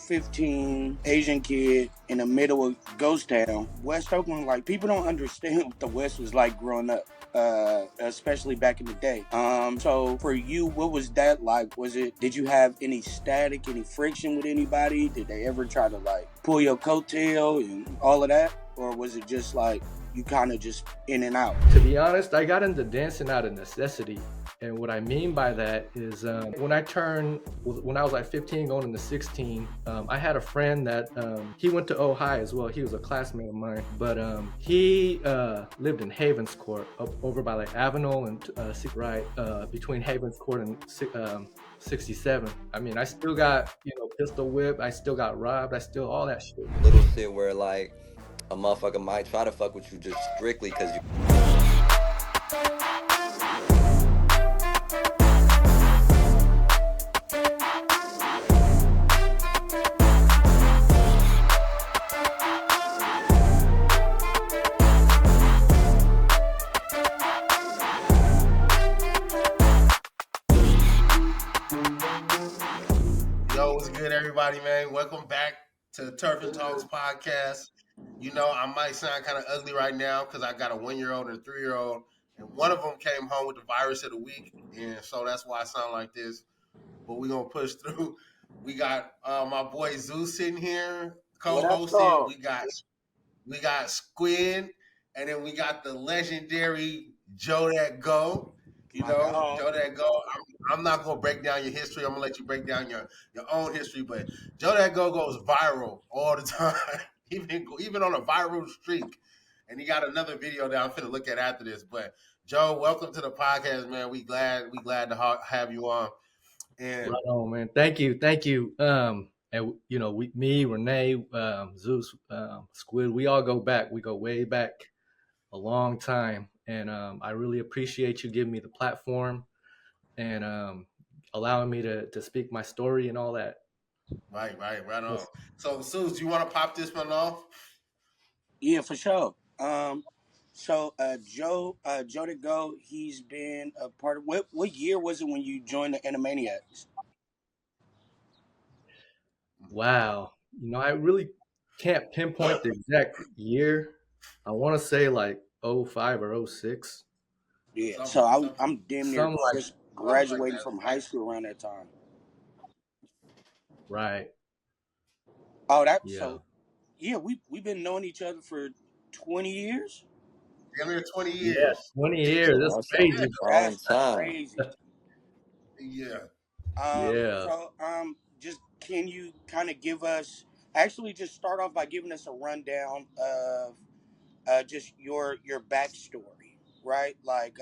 15 Asian kid in the middle of ghost town, West Oakland. Like, people don't understand what the West was like growing up. Especially back in the day. So for you, what was that like? Did you have any static, any friction with anybody? Did they ever try to like pull your coattail and all of that? Or was it just like you kind of just in and out? To be honest, I got into dancing out of necessity. And what I mean by that is when I was like 15 going into 16, I had a friend that he went to Ohio as well. He was a classmate of mine, but he lived in Havens Court up over by like Avenel and between Havens Court and 67. I mean, I still got, pistol whipped. I still got robbed. I still all that shit. Little shit where like a motherfucker might try to fuck with you just strictly because you. Everybody, man, welcome back to the Turfn Talks podcast. I might sound kind of ugly right now because I got a 1-year-old and a 3-year-old, and one of them came home with the virus of the week, and so that's why I sound like this. But we're gonna push through. We got my boy Zeus sitting here co-hosting. We got Squid, and then we got the legendary Joe That Go. Joe That Go. I'm not gonna break down your history. I'm gonna let you break down your own history. But Joe That Go goes viral all the time, even on a viral streak. And he got another video that I'm finna look at after this. But Joe, welcome to the podcast, man. We glad to have you on. And right on, man. Thank you. And me, Renee, Zeus, Squid, we all go back. We go way back a long time. And I really appreciate you giving me the platform and allowing me to speak my story and all that. Right on. So, Zeus, do you want to pop this one off? Yeah, for sure. So Joe to Go, he's been a part of what year was it when you joined the Animaniacs? Wow. I really can't pinpoint the exact year. I want to say like 05 or 06. Yeah, so I'm damn near just graduating from high school around that time. Right. Oh, so yeah, we've been knowing each other for 20 years. Yeah, 20 years. Yeah, 20 years. That's crazy. That's crazy. Yeah. So just can you kind of give us just start off by giving us a rundown of just your backstory, right? Like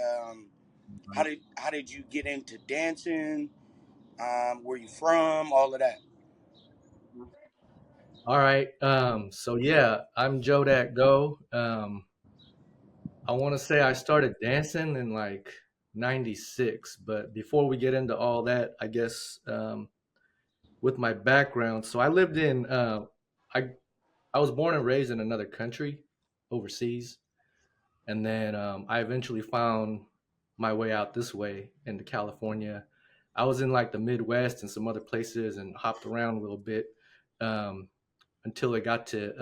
how did you get into dancing? Where you from? All of that. All right. So yeah, I'm Joe That Go. I want to say I started dancing in like 96, but before we get into all that, I guess with my background, so I lived in I was born and raised in another country overseas, and then I eventually found my way out this way into California. I was in like the Midwest and some other places and hopped around a little bit until it got to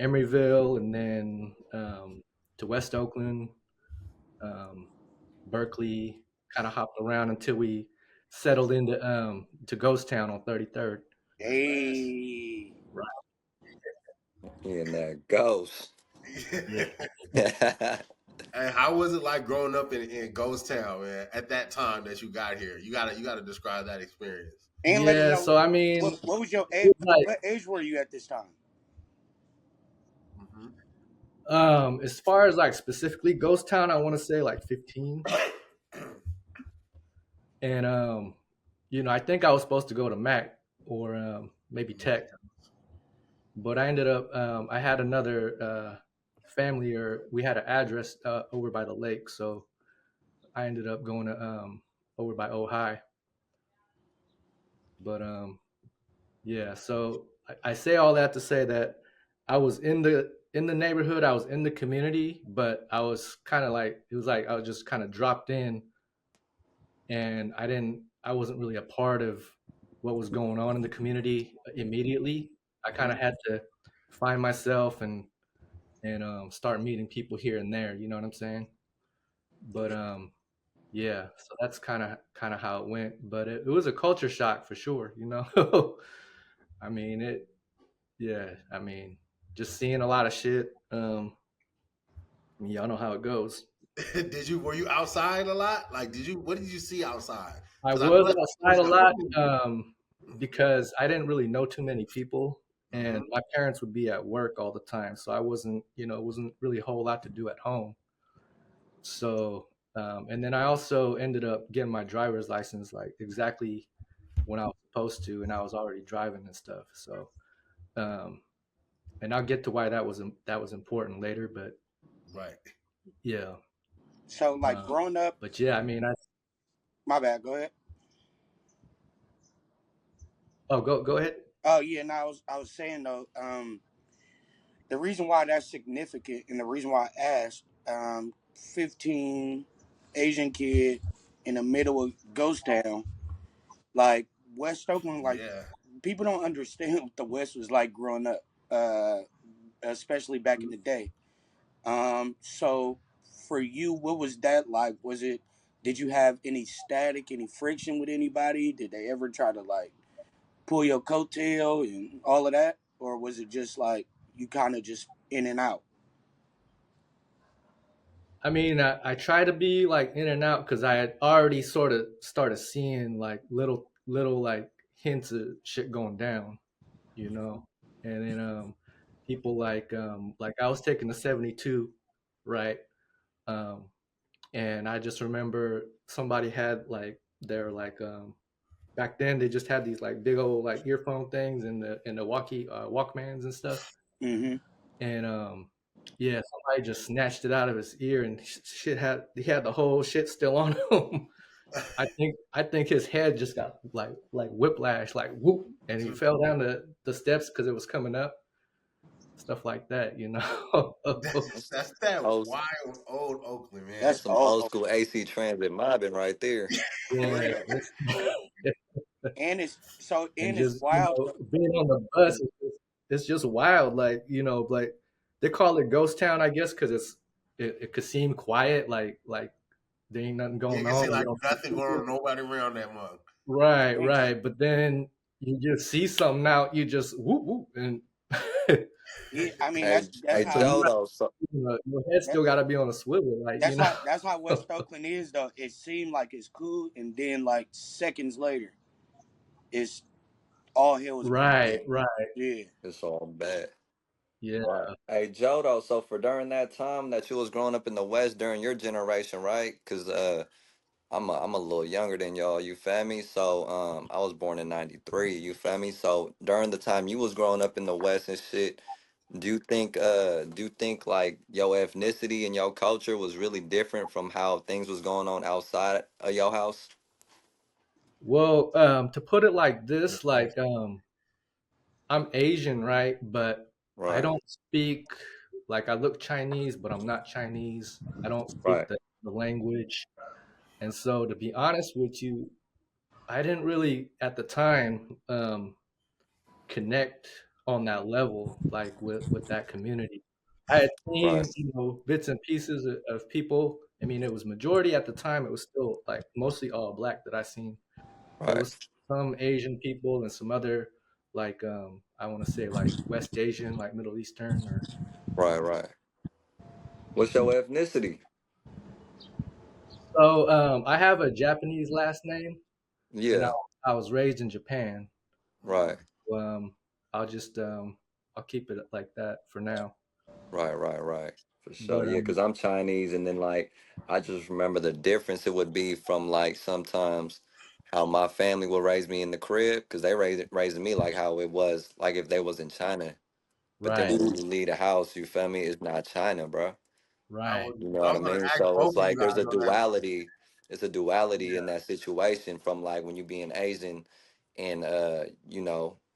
Emeryville, and then to West Oakland, Berkeley. Kind of hopped around until we settled into to Ghost Town on 33rd. Hey, right. Yeah, that Ghost. Yeah. And how was it like growing up in Ghost Town, man? At that time that you got here, you gotta describe that experience. And let us know, so I mean, what was your age? Like, what age were you at this time? As far as like specifically Ghost Town, I want to say like 15. And I think I was supposed to go to Mac or maybe Tech, but I ended up I had another family, or we had an address over by the lake, so I ended up going to over by Ohio. But yeah, so I say all that to say that I was in the neighborhood, I was in the community, but I was kind of like, it was like I was just kind of dropped in, and I wasn't really a part of what was going on in the community immediately. I kind Hmm. of had to find myself and start meeting people here and there. You know what I'm saying? But yeah, so that's kind of how it went. But it was a culture shock for sure. You know, I mean it. Yeah, I mean just seeing a lot of shit. Y'all know how it goes. Were you outside a lot? Like, what did you see outside? I Because I know was that's outside a always a lot horror because I didn't really know too many people, movie. and my parents would be at work all the time, so I wasn't, it wasn't really a whole lot to do at home. So, and then I also ended up getting my driver's license like exactly when I was supposed to, and I was already driving and stuff. So, um, and I'll get to why that was important later, but Right. yeah. So like Uh, growing up, but yeah, I mean, my bad. Go ahead. go ahead. Oh yeah, no, I was saying though, the reason why that's significant and the reason why I asked, 15 Asian kid in the middle of ghost town, like West Oakland, like Yeah. people don't understand what the West was like growing up, uh, especially back in the day. So for you, what was that like? Was it? Did you have any static, any friction with anybody? Did they ever try to like pull your coattail and all of that, or was it just like you kind of just in and out? I mean, I try to be like in and out because I had already sort of started seeing like little like hints of shit going down, you know. And then people like I was taking the 72, right? Um, and I just remember somebody had like their like back then they just had these like big old like earphone things in the Walkmans and stuff. Mm-hmm. And yeah, somebody just snatched it out of his ear, and shit had he had the whole shit still on him. I think his head just got like whiplash, like whoop, and he fell down the steps because it was coming up, stuff like that, you know. That's, That was old, wild, old Oakland, man. that's That's some all. old school AC Transit mobbing right there. For Yeah, real. And and it's just wild though. being on the bus, it's just wild, like like they call it ghost town, I guess, because it could seem quiet, like there ain't nothing Yeah, you going can see on, you like don't see nothing going people. on, nobody around that mug. Right, And right. But then you just see something out, you just whoop whoop, and yeah, I mean Hey, that's hey, how you're Joe, not, though. So, your head that, still got to be on a swivel, like that's how West Oakland is though. It seemed like it's cool, and then like seconds later, it's all hell was breaking Right, loose. right. Yeah. it's all bad. Yeah. Right. Hey, Joe, though. So for during that time that you was growing up in the West during your generation, right? Because I'm a little younger than y'all, you feel me? So I was born in '93, you feel me? So during the time you was growing up in the West and shit, do you think like your ethnicity and your culture was really different from how things was going on outside of your house? Well, to put it like Good this, like question. I'm Asian, right? But I Right, don't speak like I look Chinese, but I'm not Chinese. I don't speak right, the language. And so to be honest with you, I didn't really at the time connect on that level, like with that community. I had right, seen, bits and pieces of people. I mean, it was majority at the time. It was still like mostly all black that I seen. There right, was some Asian people and some other like I want to say like West Asian, like Middle Eastern or right, right. What's your ethnicity? so. I have a Japanese last name, and Yeah, I was raised in Japan. right. Um, I'll just I'll keep it like that for now. Right, right, right. For sure. But Yeah, because I'm Chinese, and then like I just remember the difference it would be from like sometimes how my family would raise me in the crib, because they raising me like how it was like if they was in China. But then right, when you leave the house, you feel me? It's not China, bro. I right, was You know I what I was gonna mean? ask So it's both of you like there's guys a on that one. duality. It's a duality in Yeah. that situation from like when you being Asian and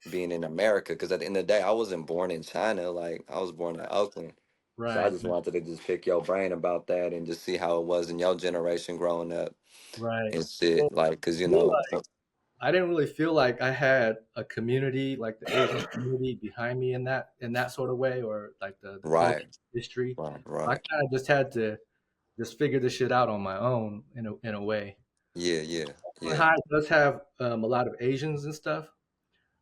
being in America. Because at the end of the day, I wasn't born in China. Like I was born in Oakland. So I right, just wanted to just pick your brain about that and just see how it was in your generation growing up right. and Well, shit. Like, cause me, like, I didn't really feel like I had a community, like the Asian community behind me in that sort of way, or like the culture Right, history. right, I right. kind of just had to just figure this shit out on my own in a way. Yeah, yeah, Oakland yeah. High does have a lot of Asians and stuff,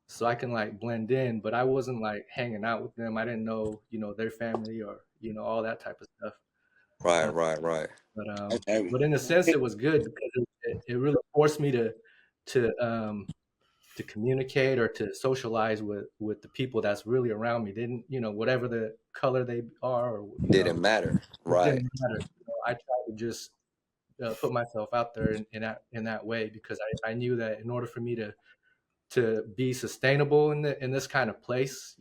so I can like blend in, but I wasn't like hanging out with them. I didn't know, their family or all that type of stuff. Right, Uh, right, right. but That's heavy. but in a sense, It- it was good because it really forced me to um, to communicate or to socialize with the people that's really around me. Didn't whatever the color they are, or Didn't matter. it Right. didn't matter. I tried to just put myself out there in that way because I knew that in order for me to be sustainable in this kind of place,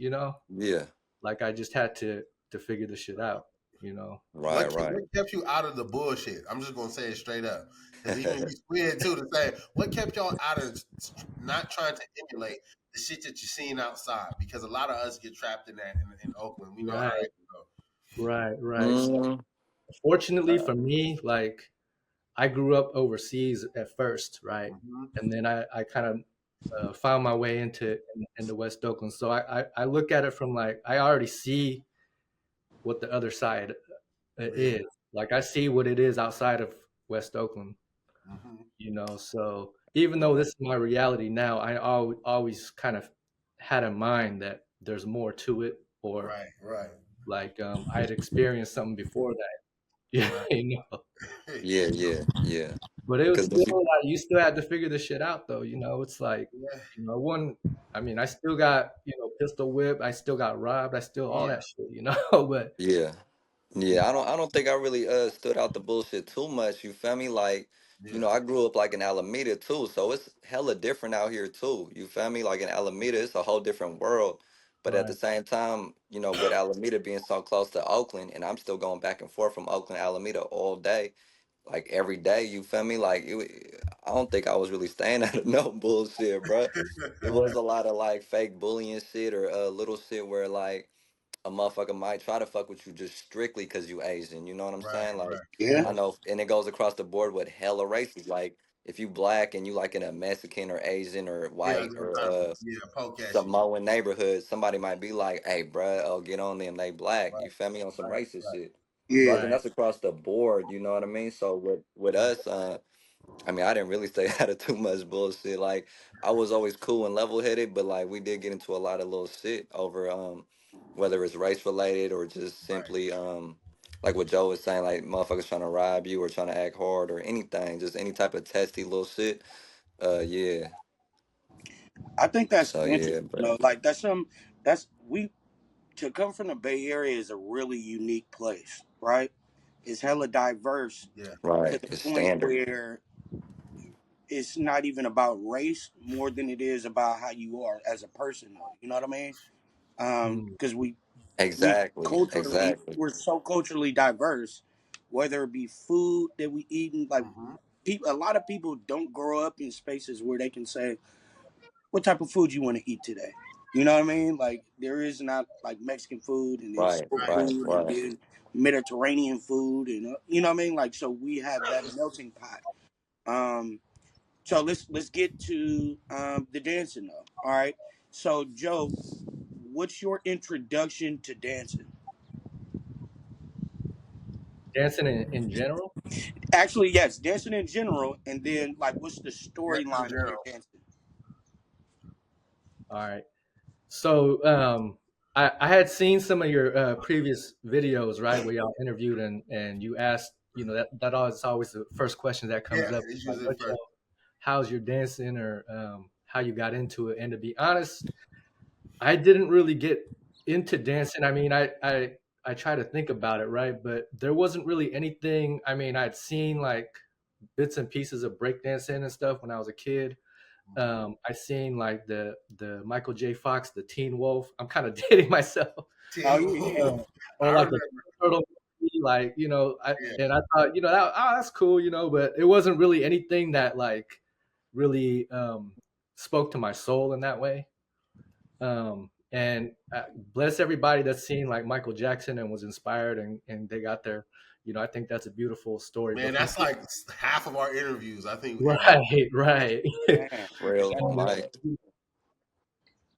Yeah. like I just had to figure this shit out, you know. Right, right. What kept you out of the bullshit? I'm just gonna say it straight up, because even you squid too the same. What kept y'all out of not trying to emulate the shit that you're seeing outside? Because a lot of us get trapped in that in Oakland. We know how Right, that can go. right. So Mm, fortunately for me, like I grew up overseas at first, right? Mm-hmm. And then I kind of found my way into West Oakland. So I look at it from like I already see what the other side Yeah. is. Like I see what it is outside of West Oakland, Mm-hmm. So even though this is my reality now, I always kind of had in mind that there's more to it, or Right. Right. like I had experienced something before that. Yeah, Right. yeah, yeah, yeah. But it was Because still like you still had to figure this shit out though. It's like Yeah. one. I mean, I still got pistol whipped. I still got robbed. I still all Yeah. that shit. But yeah. you Yeah, I don't think I really stood out the bullshit too much, you feel me? Like, Yeah. I grew up like in Alameda too, so it's hella different out here too. You feel me? Like in Alameda, it's a whole different world. But at the right, same time, with Alameda being so close to Oakland, and I'm still going back and forth from Oakland, Alameda all day, like every day, you feel me? Like I don't think I was really staying out of no bullshit, bruh. It was right, a lot of like fake bullying shit or little shit where like a motherfucker might try to fuck with you just strictly because you Asian. You know what I'm Right. saying? Like, Right. yeah, I know, and it goes across the board with hella races. Like, if you black and you like in a Mexican or Asian or Yeah. white They'll or try to poke at you. Samoan neighborhood, somebody might be like, "Hey, bruh, oh, get on them. They black." Right. You feel me on some Right. racist Right. shit. So I yeah. think right, that's across the board. You know what I mean? So with Right. us, I mean, I didn't really stay out of too much bullshit. Like, I was always cool and level headed, but like, we did get into a lot of little shit over, whether it's race related or just Right. simply, like what Joe was saying, like motherfuckers trying to rob you or trying to act hard or anything, just any type of testy little shit. Yeah. I think that's So interesting. yeah, but Like that's we to come from the Bay Area is a really unique place, right? It's hella diverse Yeah. to right, the it's point standard. where it's not even about race more than it is about how you are as a person, though. You know what I mean? mm, Because we Exactly, culturally exactly. we're so culturally diverse, whether it be food that we eat, and like Mm-hmm. people, a lot of people don't grow up in spaces where they can say, "What type of food you want to eat today?" You know what I mean? Like there is not like Mexican food and then Right, soul Right. right, food and right. then Mediterranean food, and you know what I mean? Like so we have that melting pot. Um, so let's get to the dancing though. All right. So Joe, what's your introduction to dancing? dancing in general. Actually, yes, dancing in general, and then like what's the Just in storyline of your general. dancing? All right. So I had seen some of your previous videos, right, where y'all interviewed and you asked, that always the first question that Yeah. comes up, It's like, usually the first. how's your dancing, or how you got into it. And to be honest, I didn't really get into dancing. I mean, I try to think about it, right, but there wasn't really anything. I mean, I'd seen like bits and pieces of breakdancing and stuff when I was a kid. Mm-hmm. I seen like the Michael J. Fox, the Teen Wolf. I'm kind of dating myself, Oh Teen yeah, yeah, Wolf. or I like the remember. Turtle movie, like Yeah. I thought that's cool, but it wasn't really anything that like really spoke to my soul in that way. And bless everybody that's seen like Michael Jackson and was inspired and they got their I think that's a beautiful story. Man, But for that's me, like half of our interviews. I think everybody. right, right. Man, Real that's And, dope. life.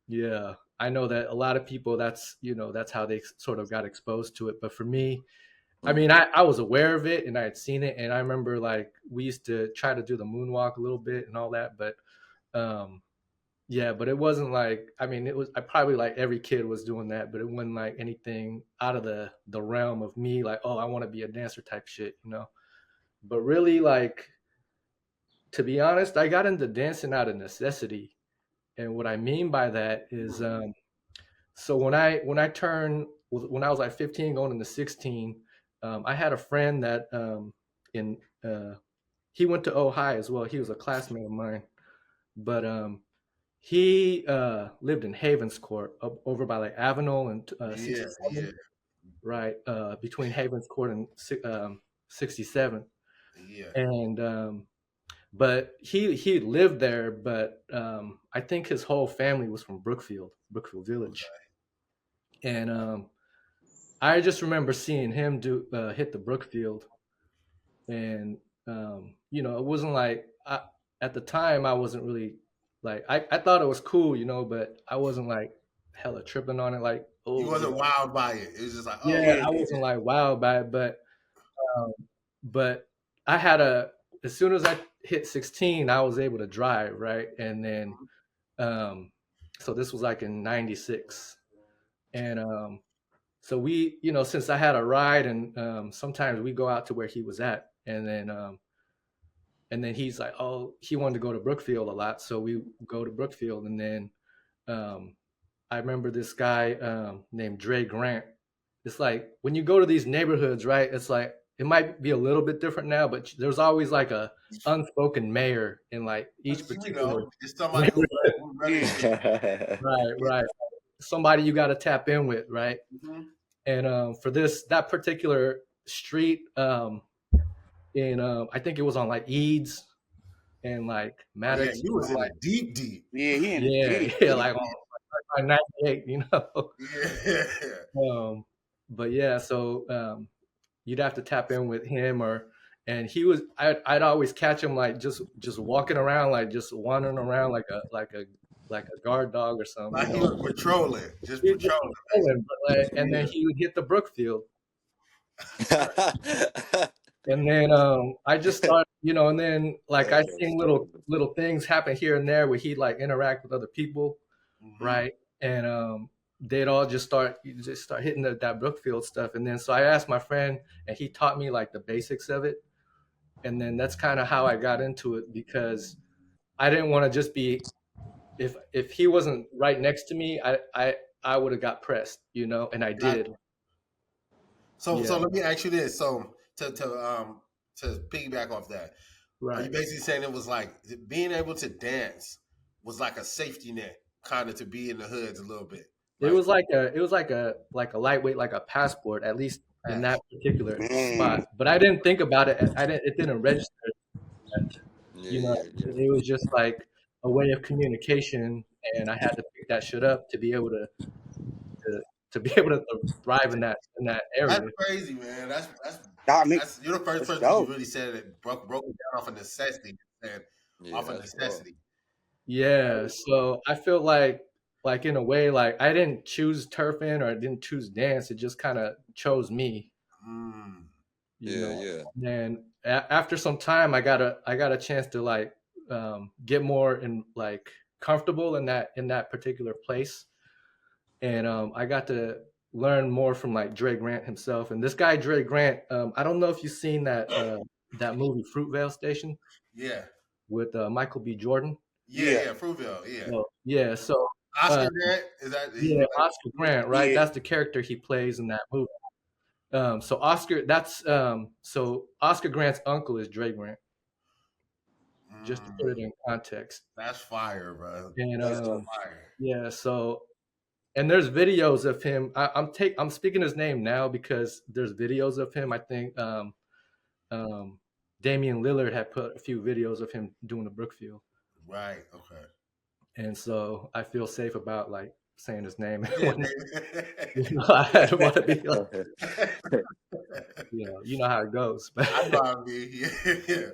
yeah, I know that a lot of people, that's how they sort of got exposed to it. But for me, I mean, I was aware of it and I had seen it, and I remember like we used to try to do the moonwalk a little bit and all that, but um, yeah, but it wasn't like, I mean, it was, I probably like every kid was doing that, but it wasn't like anything out of the realm of me, like, oh, I want to be a dancer type shit. But really, like, to be honest, I got into dancing out of necessity, and what I mean by that is, so when I was like 15 going into 16, I had a friend that in he went to Ohio as well. He was a classmate of mine, but he lived in Havens Court up over by like Avenel and Yeah, 67, yeah, right between Havens Court and 67, yeah. and but he lived there, but I think his whole family was from Brookfield Village, and I just remember seeing him do hit the Brookfield, and it wasn't like at the time I wasn't really like I thought it was cool, but I wasn't like hella tripping on it, like You oh wasn't wild by it. It was just like, oh, yeah, Yeah. I wasn't like wow by it, um, but I had a as soon as I hit 16, I was able to drive, right, and then um, so this was like in '96, and so we, since I had a ride, and sometimes we go out to where he was at, and then he's like, oh, he wanted to go to Brookfield a lot, so we go to Brookfield, and then um, I remember this guy named Dre Grant. It's like when you go to these neighborhoods, right? It's like it might be a little bit different now, but there's always like a unspoken mayor in like each particular it's somebody neighborhood. who running Yeah. shit. Right, right. Somebody you got to tap in with, right? Mhm. And for that particular street, in I think it was on like Eads and like Oh yeah, Maddox. you was in the deep, deep. Yeah, he in the Yeah, deep. yeah, like on 98, Yeah. But yeah, so you'd have to tap in with him, and I'd always catch him like just walking around, like just wandering around like a guard dog or something, Like he was patrolling, just He'd just patrolling. be chilling, but, like, and then Yeah. he would hit the Brookfield. And then I just started, and then like I That's seen little stupid. little things happen here and there where he'd like interact with other people, Mhm. right? And they'd all just start hitting that Brookfield stuff. And then so I asked my friend, and he taught me like the basics of it. And then that's kind of how I got into it, because I didn't want to just be, if he wasn't right next to me, I would have got pressed, and I Got did. so Yeah, let me ask you this. So to piggyback off that, are you right. basically saying it was like being able to dance was like a safety net, kind of to be in the hoods a little bit, It like was like a lightweight, like a passport, at least in yes. that particular Man. spot. But I didn't think about it. It didn't register. Yeah, You know, yeah, yeah. it was just like a way of communication, and I had to pick that shit up to be able to, to be able to thrive in that That's area. crazy, man. I mean, That's you're the first that's person who dope. really said it broke it down off of necessity and Yeah, off of that's raw. necessity. Yeah, so I feel like in a way, like I didn't choose Turfn or I didn't choose dance. It just kind of chose me. Mm, you Yeah, know yeah. and after some time I got a chance to like get more in like comfortable in that particular place, and I got to learn more from like Dre Grant himself. And this guy Dre Grant, I don't know if you've seen that movie Fruitvale Station yeah, with Michael B. Jordan. Yeah. yeah. Fruitvale, yeah. So yeah, so uh Oscar Grant is that he yeah, was like, Oscar Grant, right? Yeah. That's the character he plays in that movie. So Oscar Grant's uncle is Dre Grant, just to put it mm, in context. that's fire, bro. And That's fire. yeah, so and there's videos of him. I'm speaking his name now because there's videos of him. I think um, Damian Lillard had put a few videos of him doing the Brookfield, Right. Okay. and so I feel safe about like saying his name Yeah, when David. I don't want to be like you know how it goes. I know how I mean. Yeah.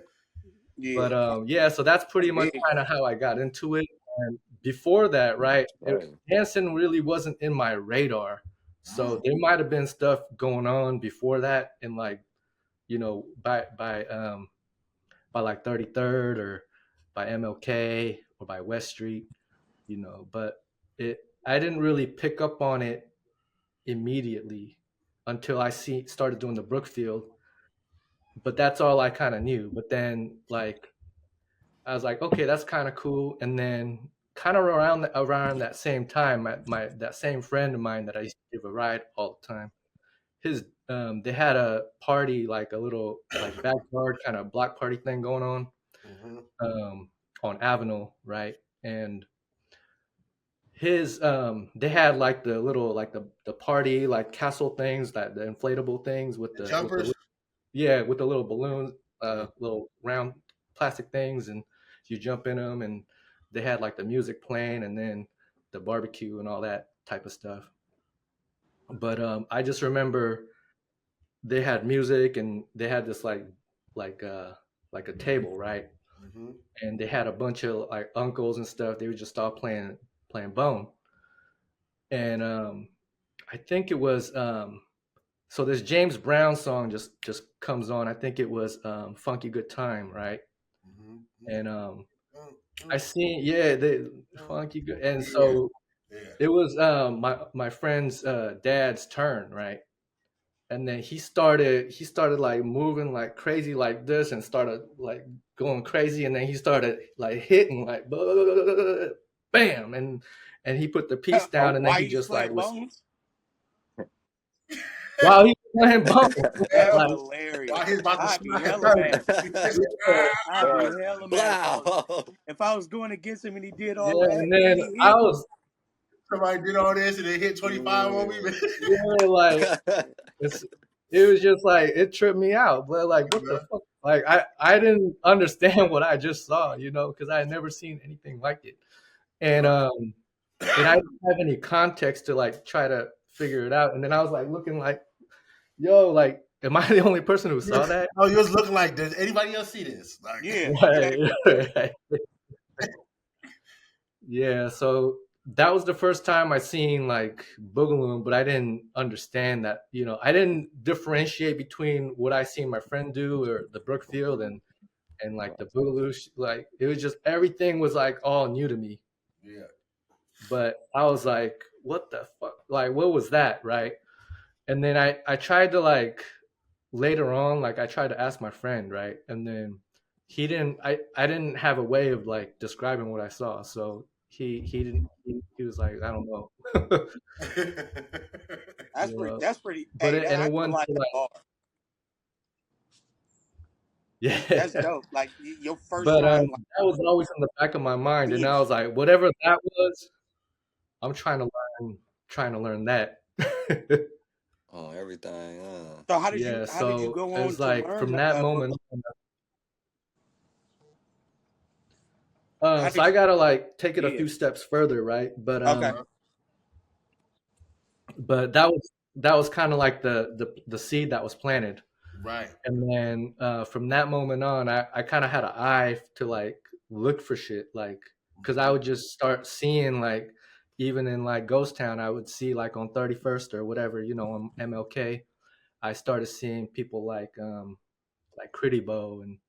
Yeah. Yeah, so that's I'm pretty much big kind on of how I got into it. And before that, right, Right. dancing really wasn't in my radar. So it. there might have been stuff going on before that, in like, by like 33rd, or by MLK, or by West Street, but I didn't really pick up on it immediately until I started doing the Brookfield. But that's all I kind of knew. But then, like, I was like, okay, that's kind of cool. And then, kind of around that same time, that same friend of mine that I used to give a ride all the time, they had a party, like a little like backyard kind of block party thing going Mm-hmm. um, on Avenue, right? And they had like the little, like the party like castle things, that the inflatable things with The the jumpers. yeah, with the little balloons, Yeah. little round plastic things, and you jump in them, and they had like the music playing, and then the barbecue and all that type of stuff. But I just remember they had music, and they had this like uh like a table, right? Mm-hmm. And they had a bunch of like uncles and stuff. They were just all playing bone. And I think it was so this James Brown song just comes on. I think it was Funky Good Time, right? Mm-hmm. And I Mm-hmm. seen, yeah, the Funky Good. And Yeah. so Yeah. it was my friend's dad's turn, right? And then he started like moving like crazy like this, and started like going crazy, and then he started like hitting like bam, and he put the piece down, and then Why he you just like playing was, bones? while he was playing bone, That's like, While hilarious. he's about to I'd be smack hella mad. yeah, I'd be hella mad Wow. if I was going against him and he did all yeah. that And and then he I hit. was, somebody did all this and they hit 25 on me. Yeah. yeah, like, it's it was just like, it tripped me out. But like, what the Yeah. fuck? Like, I didn't understand what I just saw, because I had never seen anything like it. And I didn't have any context to like try to figure it out. And then I was like looking like, yo, like, am I the only person who saw that? Oh, you was looking like, does anybody else see this? Like, Yeah, Right, exactly. right. Yeah, so that was the first time I seen like Boogaloo, but I didn't understand that, I didn't differentiate between what I seen my friend do, or the Brookfield, and like the Boogaloo. Like, it was just, everything was like all new to me. yeah. But I was like, what the fuck? Like, what was that, right? And then I tried to, like, later on, like, I tried to ask my friend, right? And then I didn't have a way of like describing what I saw. So he didn't he was like, I don't know. That's you pretty. know. That's pretty. But Hey, it and I it ain't gonna went lie, to that's like, hard. That's yeah. dope. Like your first But time. Like, that was always in the back of my mind, and I being. was like, whatever that was, I'm trying to learn that. Oh, everything. So Yeah, how did you so go on it's to like, learn from that Brooklyn? moment, How so did I you? gotta like take it a Yeah. few steps further, right? But Okay. that was kind of like the seed that was planted. Right. And then from that moment on, I kind of had an eye to like look for shit, like, because I Mhm. would just start seeing, like, even in like Ghost Town, I would see like on 31st or whatever, on MLK, I started seeing people like Critty Bow, and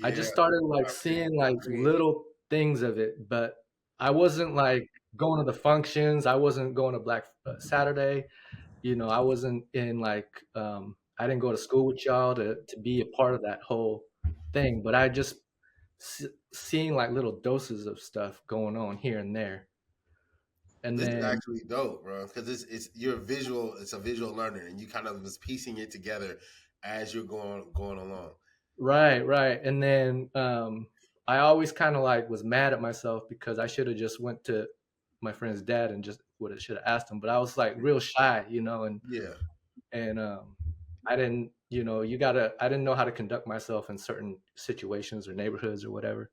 I Yeah. just started like I pretty, seeing like Yeah. little things of it, but I wasn't like going to the functions. I wasn't going to Black Saturday. I wasn't in like, I didn't go to school with y'all to be a part of that whole thing, but I just seeing like little doses of stuff going on here and there. And This is then, actually dope, bro. Because it's you're a visual. It's a visual learner, and you kind of was piecing it together as you're going along. right. And then I always kind of like was mad at myself because I should have just went to my friend's dad and just would have should have asked him, but I was like real shy, Yeah. and I didn't, I didn't know how to conduct myself in certain situations or neighborhoods or whatever.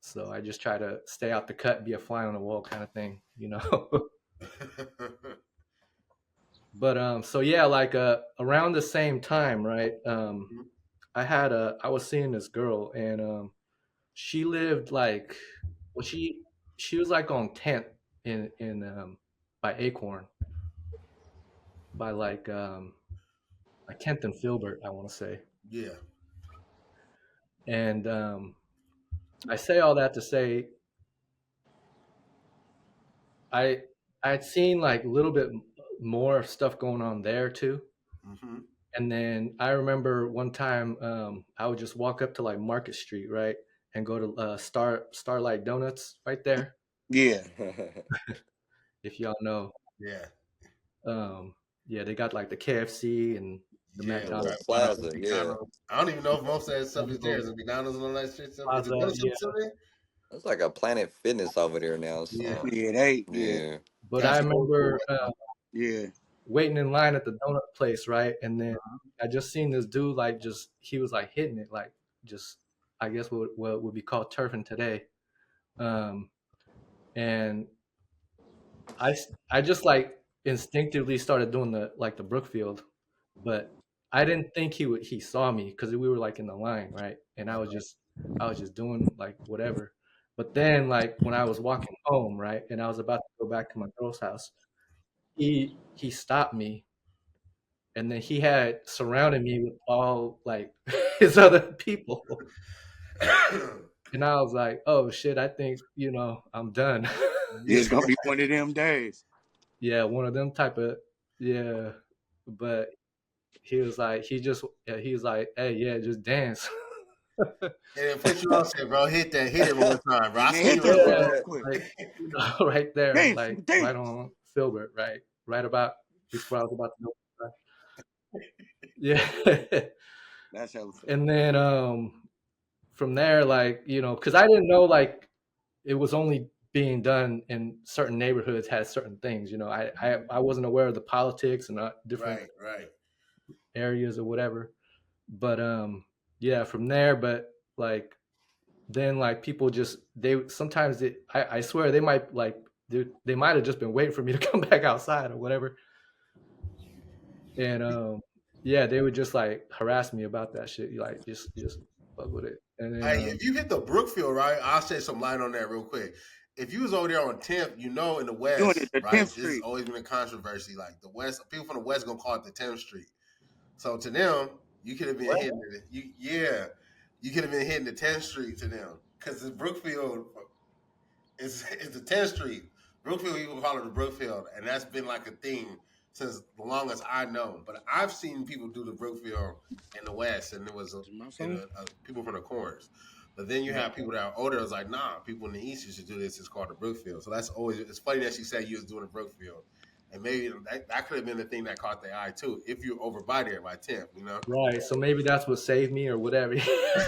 So I just try to stay out the cut, be a fly on the wall kind of thing. so yeah, like around the same time, right? Mhm. I was seeing this girl, and she lived like, well, she was like on 10th in by Acorn, by like 10th and Filbert, I want to say. Yeah. And I say all that to say I I'd seen like a little bit more stuff going on there too. Hmm. And then I remember one time I would just walk up to like Market Street, right, and go to Starlight Donuts right there, Yeah. if y'all know. Yeah. Um, yeah, they got like the KFC and the Yeah. The McDonald's little Right by stuff, the plaza, yeah. McDonald's. I don't even know if most of that stuff is there. McDonald's Is it McDonald's and all that shit? Is it Plaza, those yeah, still there? It's like a Planet Fitness over there now, Yeah. so Yeah, they yeah. yeah. but I That's old school. remember Yeah. waiting in line at the donut place, right, and then I just seen this dude like just he was like hitting it like just I guess what would be called turfing today. Um, and I just like instinctively started doing the like the Brookfield, but I didn't think he saw me because we were like in the line, right? And I was just doing like whatever. But then like when I was walking home, right, and I was about to go back to my girl's house, he stopped me, and then he had surrounded me with all like his other people. And I was like, oh shit, I think, I'm done. Yeah, Yeah. it's gonna be one of them days. Yeah, one of them type of, yeah. But he was like, hey, yeah, just dance. And then put you on, say, bro, hit it one time, bro. I Man, see hit you that real shit quick. real quick. Like, right there, Dance, like right dance. on Filbert, right? Right about before I was about to go. Yeah. That's hella fun. And then from there, like, because I didn't know like it was only being done in certain neighborhoods had certain things, I wasn't aware of the politics and different Right, right. areas or whatever. But yeah, from there, but like then like people just they sometimes I swear they might like they might have just been waiting for me to come back outside or whatever. And yeah, they would just like harass me about that shit. Like just fuck with it. And then Hey, if you hit the Brookfield, right, I'll shed some light on that real quick. If you was over there on 10th, in the Doing it West, the right, 10th this has Street. always been a controversy. Like the West, people from the West gonna call it the 10th Street. So to them, you could have been what? hitting it. You could have been hitting the 10th Street to them because the Brookfield is the 10th Street. Brookfield, you can call it the Brookfield, and that's been like a thing since the longest I know. But I've seen people do the Brookfield in the West, and it was Is my phone? people from the corners. But then you have people that are older. It's like, nah, people in the East, you should do this. It's called the Brookfield. So that's always. It's funny that she said you was doing the Brookfield, and maybe that could have been the thing that caught the eye too. If you're over by there by 10th, Right. So maybe that's what saved me or whatever.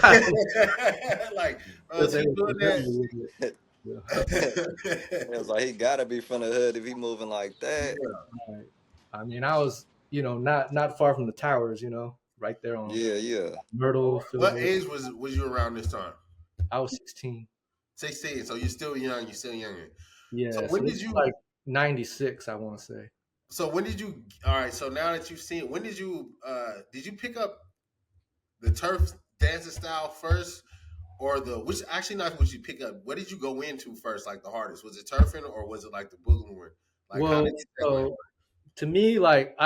I don't like, bro, know. is They he were doing hitting that? me with it. Yeah. It was like he gotta be from the hood if he moving like that. Yeah. Right. I mean, I was, not far from the towers, right there on Yeah, yeah. Myrtle, What Filbert. age was you around this time? I was 16. 16. So you're still young. You're still young. So Yeah. So when this did is you? like 96, I want to say. So when did you? All right. So now that you've seen, when did you? Did you pick up the turf dancing style first, or the which actually not what you pick up? What did you go into first? Like the hardest was it turfing or was it like the boogaloo? Like how Well, did you segue? so to me, like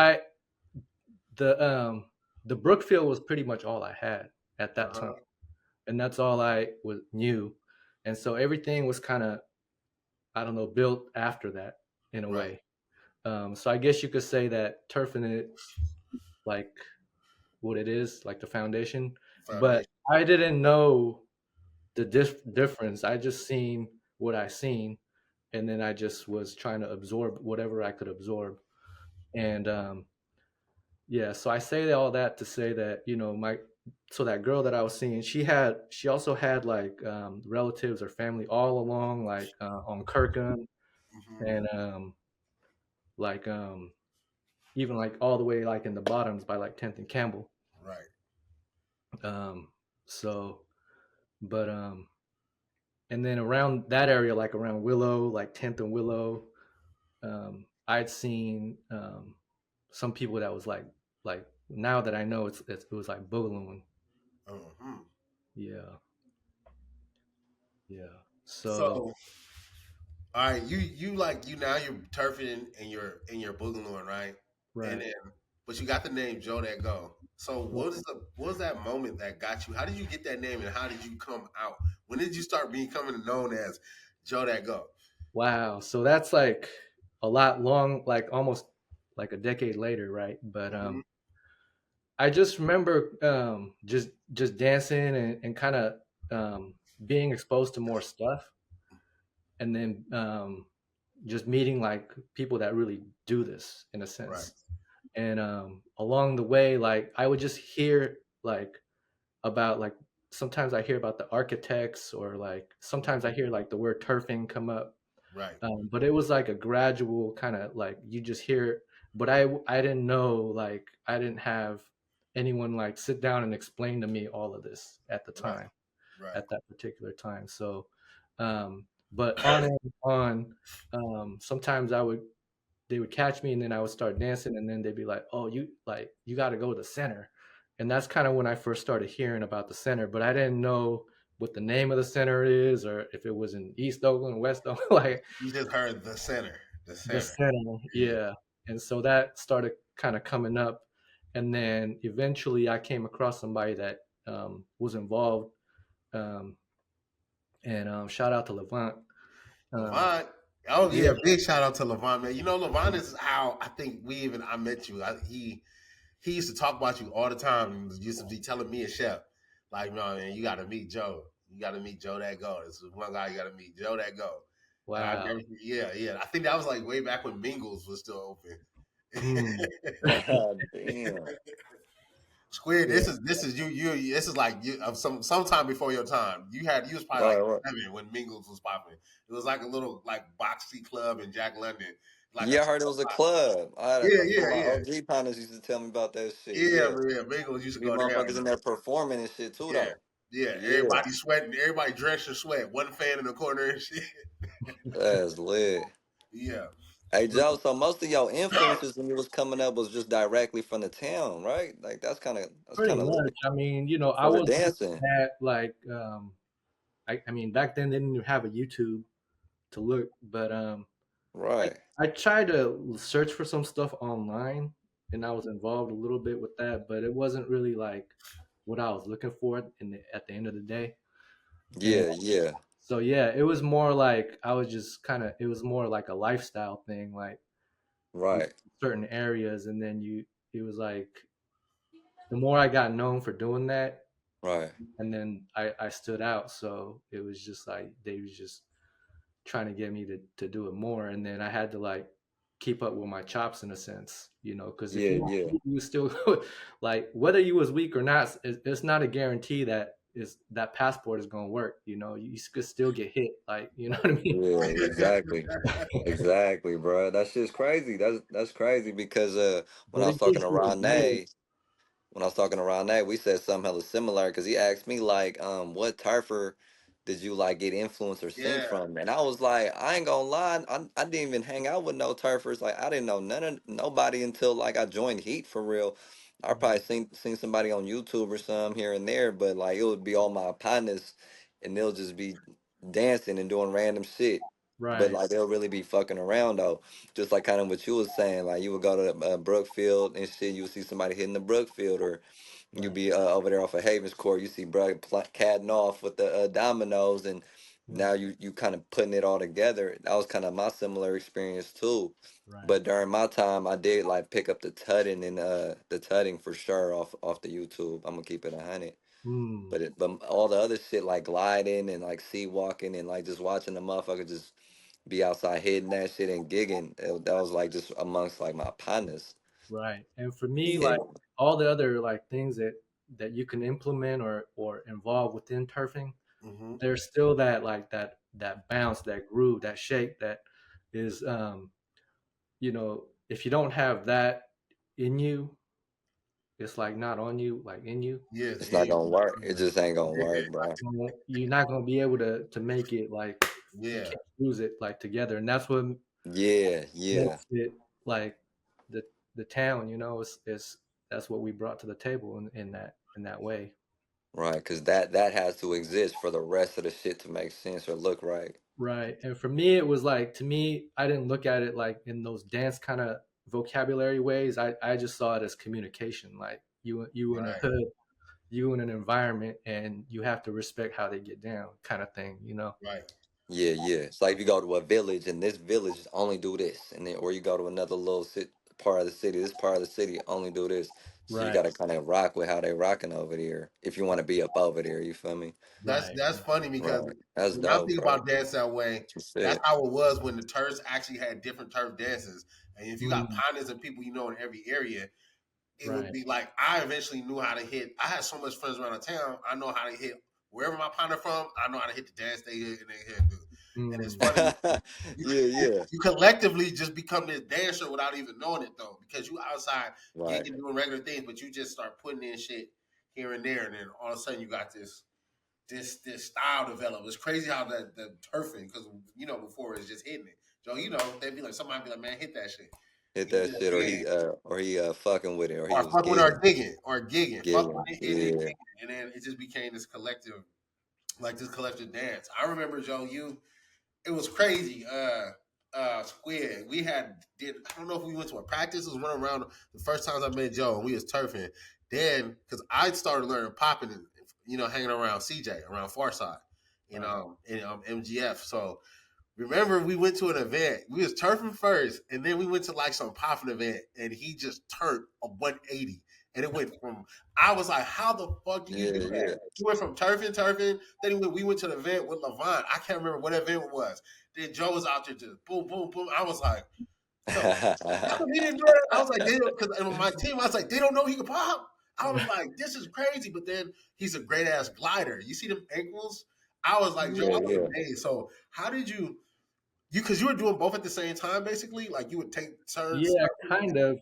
the um, the Brookfield was pretty much all I had at that time, Uh-huh. and that's all I was knew, and so everything was kind of, I don't know, built after that in a Right. way. So I guess you could say that turfing it like what it is, like the foundation. But Foundation. I didn't know the difference. I just seen what I seen, and then I just was trying to absorb whatever I could absorb. And yeah, so I say all that to say that so that girl that I was seeing, she also had like relatives or family all along like on Kirkham Hmm. and like even like all the way like in the bottoms by like 10th and Campbell. Right. Um, so, but and then around that area, like around Willow, like 10th and Willow, I'd seen some people that was like now that I know it was like boogalooing. Mhm. Yeah, yeah. So So, all right, you like you now you're turfing and you're boogalooing, right? And right. then, but you got the name Joe That Go. So, what was that moment that got you? How did you get that name, and how did you come out? When did you start becoming known as Joe That Go? Wow. So that's like a lot long, like almost like a decade later, right? But Hmm. I just remember just dancing and kind of being exposed to more stuff, and then just meeting like people that really do this in a Right, sense. And along the way, like I would just hear like about like sometimes I hear about the architects, or like sometimes I hmm, hear like the word turfing come up. right, But it was like a gradual kind of like you just hear it, but I didn't know, like I didn't have anyone like sit down and explain to me all of this at the right, time, right. at that particular time. So but on and on, sometimes I would they would catch me and then I would start dancing, and then they'd be like, you like you got to go to the center. And that's kind of when I first started hearing about the center, but I didn't know what the name of the center is, or if it was in East Oakland, West Oakland. Like You just heard the center, the the center. center, Yeah. yeah. And so that started kind of coming up, and then eventually I came across somebody that was involved, um, and shout out to Levant. um, Levant. Oh yeah, yeah, big shout out to Levant, man. You know, Levant is how I think I met you. He used to talk about you all the time and used to be telling me and Chef, like, man, you gotta meet Joe. You gotta meet Joe That Go. This is one guy you gotta meet, Joe That Go. And I wow. never, yeah, yeah. I think that was like way back when Mingles was still open. Mm, God damn. Squid, yeah, this is you this is like you of sometime before your time. You was probably Right, like right. 7 when Mingles was popping. It was like a little like boxy club in Jack London, like a Yeah, I heard it was a club. yeah, Some of yeah, my yeah, OG partners used to tell me about that shit. yeah, Yeah. man. Mingles used to Be go down motherfuckers in though. there performing and shit too Yeah, though. yeah. Yeah. Everybody sweating, everybody drenched in sweat. One fan in the corner and shit. That's lit. Yeah, Hey but Joe, so most of your influences when you was coming up was just directly from the town, right? Like that's pretty kinda much. lit I mean, I for the wasn't dancing. that like I mean back then they didn't even have a YouTube to look, but I Right. I tried to search for some stuff online, and I was involved a little bit with that, but it wasn't really like what I was looking for at the end of the day. And Yeah, yeah. so yeah, it was more like I was just kind of it was more like a lifestyle thing, like you Right, certain areas, and then it was like the more I got known for doing that, right. and then I stood out, so it was just like they was just trying to get me to do it more, and then I had to like keep up with my chops in a sense, because if Yeah, you yeah. you still like whether you was weak or not, it's not a guarantee that is that passport is gonna work. You could still get hit, like you know what I mean. Yeah, exactly. Exactly, bro. That's just crazy. That's crazy because when But I it was talking gives to you Ronay, when I was talking to Ronay, we said something hella similar because he asked me like, what turfer did you like get influence or seen yeah, from? And I was like, I ain't gonna lie, I didn't even hang out with no turfers. Like I didn't know nobody until like I joined Heat for real. I probably seen somebody on YouTube or some here and there, but like it would be all my partners, and they'll just be dancing and doing random shit. But right, like they'll really be fucking around though, just like kind of what you was saying. Like you would go to Brookfield and shit, you would see somebody hitting the Brookfield, or you right, be over there off of Havens Court. You see bro caddying off with the dominoes, and right, now you kind of putting it all together. That was kind of my similar experience too. right. But during my time, I did like pick up the tutting and the tutting for sure off the YouTube. I'm gonna keep it 100. Mm, But all the other shit like gliding and like sea walking and like just watching the motherfucker just be outside hitting that shit and gigging. That was like just amongst like my partners. right. And for me, Yeah, like all the other like things that you can implement or involve within turfing, hmm, there's still that like that bounce, that groove, that shake that is if you don't have that in you, it's like not on you, like in you. yes, it's and not you, gonna work. It just ain't gonna work, bro. You're not gonna be able to make it like you yeah, can't use it like together, and that's what Yeah, yeah, makes it like the the town. You know, it's that's what we brought to the table in that way. Right, because that has to exist for the rest of the shit to make sense or look right. Right. And for me, it was like, to me, I didn't look at it like in those dance kind of vocabulary ways. I just saw it as communication. Like you in a Right, hood, you in an environment, and you have to respect how they get down, kind of thing. You know. right. Yeah, yeah. It's like if you go to a village and this village only do this, and then or you go to another little part of the city, this part of the city only do this. So you Right. got to kind of rock with how they rocking over there if you want to be up over there. You feel me? That's Right. that's funny because Right. That's when I dope, think bro. about dance that way, That's that's it. how it was when the Turfs actually had different turf dances. And if you got Mm, partners and people you know in every area, it would right. be like I eventually knew how to hit. I had so much friends around the town. I know how to hit wherever my partner from. I know how to hit the dance they hit and they hit do. And it's Mm, funny you, Yeah, yeah. you collectively just become this dancer without even knowing it though, because you outside Right. gigging doing regular things, but you just start putting in shit here and there, and then all of a sudden you got this style develop. It's crazy how the turfing, because before it's just hitting it. So they'd be like, somebody be like, man, hit that shit. Hit And you that be shit, like, man, or he fucking with it, or he or was fuck with our gigging, gigging, fuck with gigging. it, hit it, Yeah. gigging. And then it just became this collective, like this collective dance. I remember Joe, it was crazy. Squid. We I don't know if we went to a practice. It was running around the first times I met Joe, and we was turfing. Then, because I started learning popping, and hanging around CJ, around Farside, right. in MGF. So remember, we went to an event. We was turfing first, and then we went to like some popping event, and he just turned a 180. And it went from, I was like, how the fuck do you Yeah, do that? yeah. He went from turfing. Then we went to the event with Levant. I can't remember what event it was. Then Joe was out there just boom, boom, boom. I was like, yo, how come he didn't know that? I was like, they don't, because on my team, I was like, they don't know he can pop. I was like, this is crazy. But then he's a great ass glider. You see them ankles? I was like, Joe, I Yeah, was yeah. amazed. So how did because you were doing both at the same time, basically? Like you would take turns. Yeah, kind of.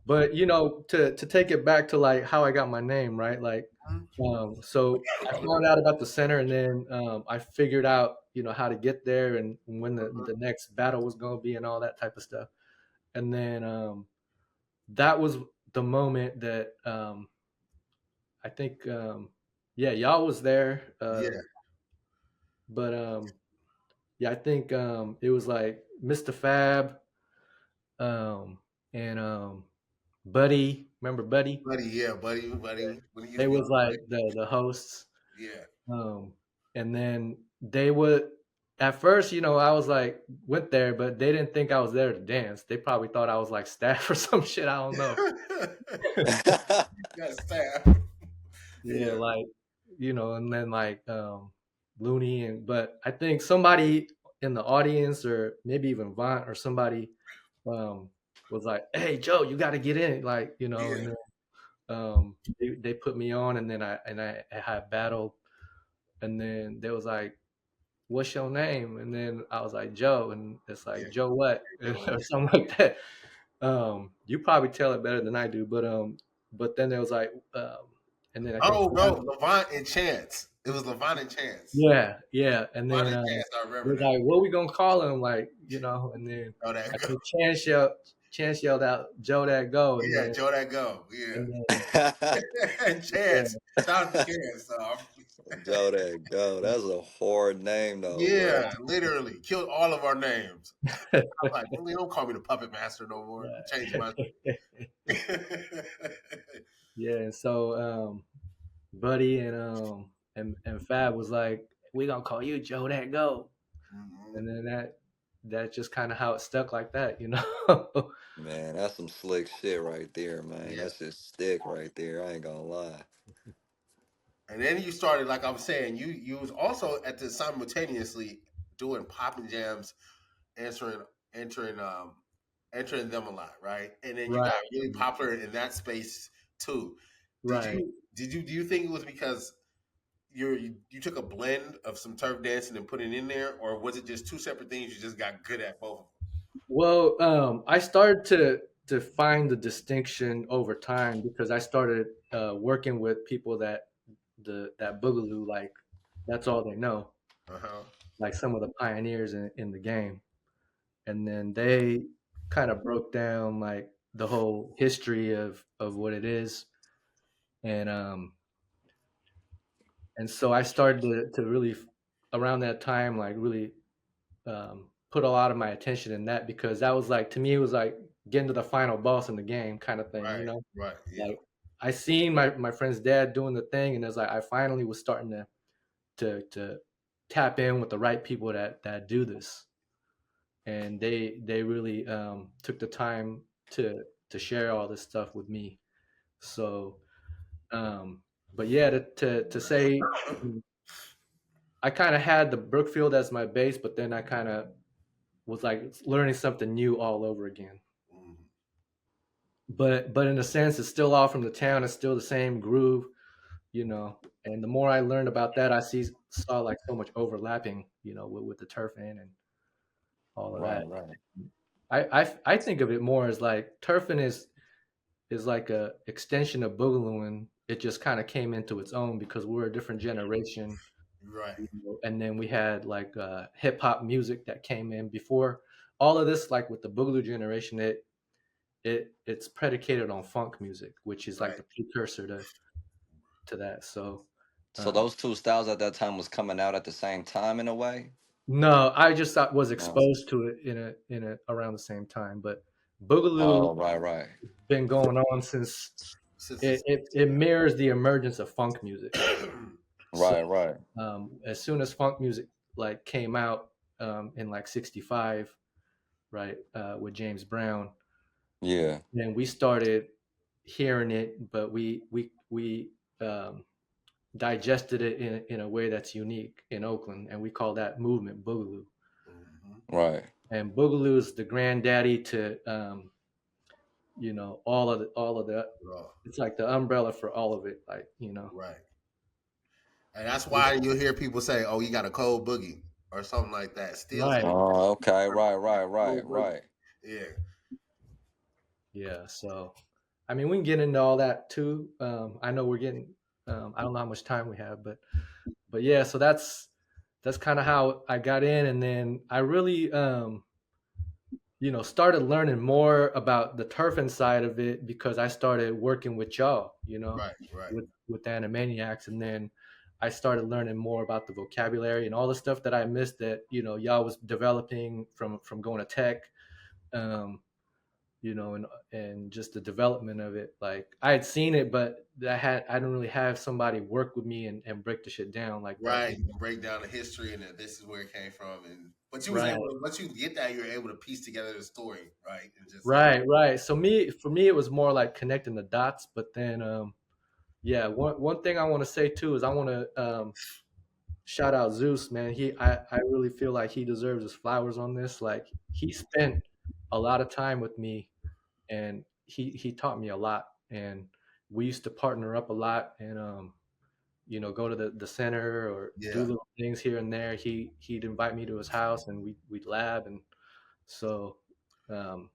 But to take it back to like how I got my name, right? Like, so I found out about the center, and then I figured out how to get there and when the next battle was going to be and all that type of stuff. And then that was the moment that I think yeah, y'all was there, Yeah, but yeah, I think it was like Mr. Fab, and Buddy. Remember Buddy? buddy. Yeah, buddy. When he used They to be was on like the the hosts. yeah. Um, and then they would, at first, I was like, went there, but they didn't think I was there to dance. They probably thought I was like staff or some shit. I don't know. That's staff. Yeah, Yeah, like, and then like Looney, but I think somebody in the audience, or maybe even Vaunt or somebody, um, was like, "Hey, Joe, you got to get in," like, yeah, and then they put me on, and then I had battled, and then they was like, "What's your name?" And then I was like, "Joe," and it's yeah. like, "Joe what?" Yo, or something like that. You probably tell it better than I do, but then there was like, and then I think oh no, Fab, Levant and Chance. It was Levant and Chance. yeah, yeah, and Levant then and Chance. I it remember was that. like, "What we gonna call him?" Like, and then Joe that I go. think Chance yelled out, "Joe that go," Yeah, Joe that go. and Yeah. then And Chance. Shout out to Chance. Joe that go. That's a hard name though, bro. Yeah, literally killed all of our names. I was like, really, don't call me the puppet master no more. I'm changing my. yeah, and so Buddy and Fab was like, "We gonna call you Joe that go," Mhm. and then that just kind of how it stuck like that. Man, that's some slick shit right there, man. Yeah. That's just stick right there. I ain't gonna lie. And then you started, like I was saying, you was also at the simultaneously doing popping jams, answering entering entering them a lot, right? And then you Right, got really popular in that space too. right. Do you think it was because you took a blend of some turf dancing and put it in there, or was it just two separate things you just got good at both of Well, I started to find the distinction over time because I started working with people that boogaloo, like that's all they know, them? Uh huh. like some of the pioneers in the game, and then they kind of broke down like the whole history of what it is, and so I started to really around that time like really put a lot of my attention in that, because that was like, to me, it was like getting to the final boss in the game kind of thing, Right, right, yeah, like I seen my friend's dad doing the thing, and it's like I finally was starting to tap in with the right people that do this, and they really took the time to share all this stuff with me. So, um, but yeah, to say, I kind of had the Brookfield as my base, but then I kind of was like learning something new all over again. mhm, But in a sense, it's still all from the town. It's still the same groove, you know. And the more I learned about that, I saw like so much overlapping, with the Turfn and all of that. Right, right. I think of it more as like Turfn is like a extension of Boogalooing. It just kind of came into its own because we're a different generation, right, and then we had like hip hop music that came in before all of this. Like with the Boogaloo generation, it's predicated on funk music, which is like right, the precursor to that. So, So those two styles at that time was coming out at the same time in a way. no, I just was No. exposed to it in a around the same time. But Boogaloo Oh, right, right. been going on since since it mirrors the emergence of funk music. it's So Right, right. as soon as funk music like came out in like '65, right, with James Brown, Yeah. then we started hearing it, but we um, digested it in a way that's unique in Oakland, and we call that movement Boogaloo. mhm, Right. And Boogaloo is the granddaddy to all of the. oh, It's like the umbrella for all of it, like right, and that's why you'll hear people say, "Oh, you got a cold boogie" or something like that. Still right. say Oh, okay. Right, right, right, cold boogie. right. Yeah, Yeah. So, I mean, we can get into all that too. I know we're getting. I don't know how much time we have, but yeah. So that's kind of how I got in, and then I really started learning more about the turfing side of it because I started working with y'all, right, right, with Animaniacs, and then I started learning more about the vocabulary and all the stuff that I missed that y'all was developing from going to tech, um, and just the development of it. Like I had seen it, but I didn't really have somebody work with me and break the shit down like that. right. And break down the history and that this is where it came from, and but you was Right. able to once you get that, you're able to piece together the story, right? And just like Right. So for me, it was more like connecting the dots. But then, yeah, one thing I want to say too is I want to shout out Zeus, man. I really feel like he deserves his flowers on this. Like he spent a lot of time with me, and he taught me a lot. And we used to partner up a lot, and go to the center or do yeah. little things here and there. He'd invite me to his house, and we'd lab, and so um,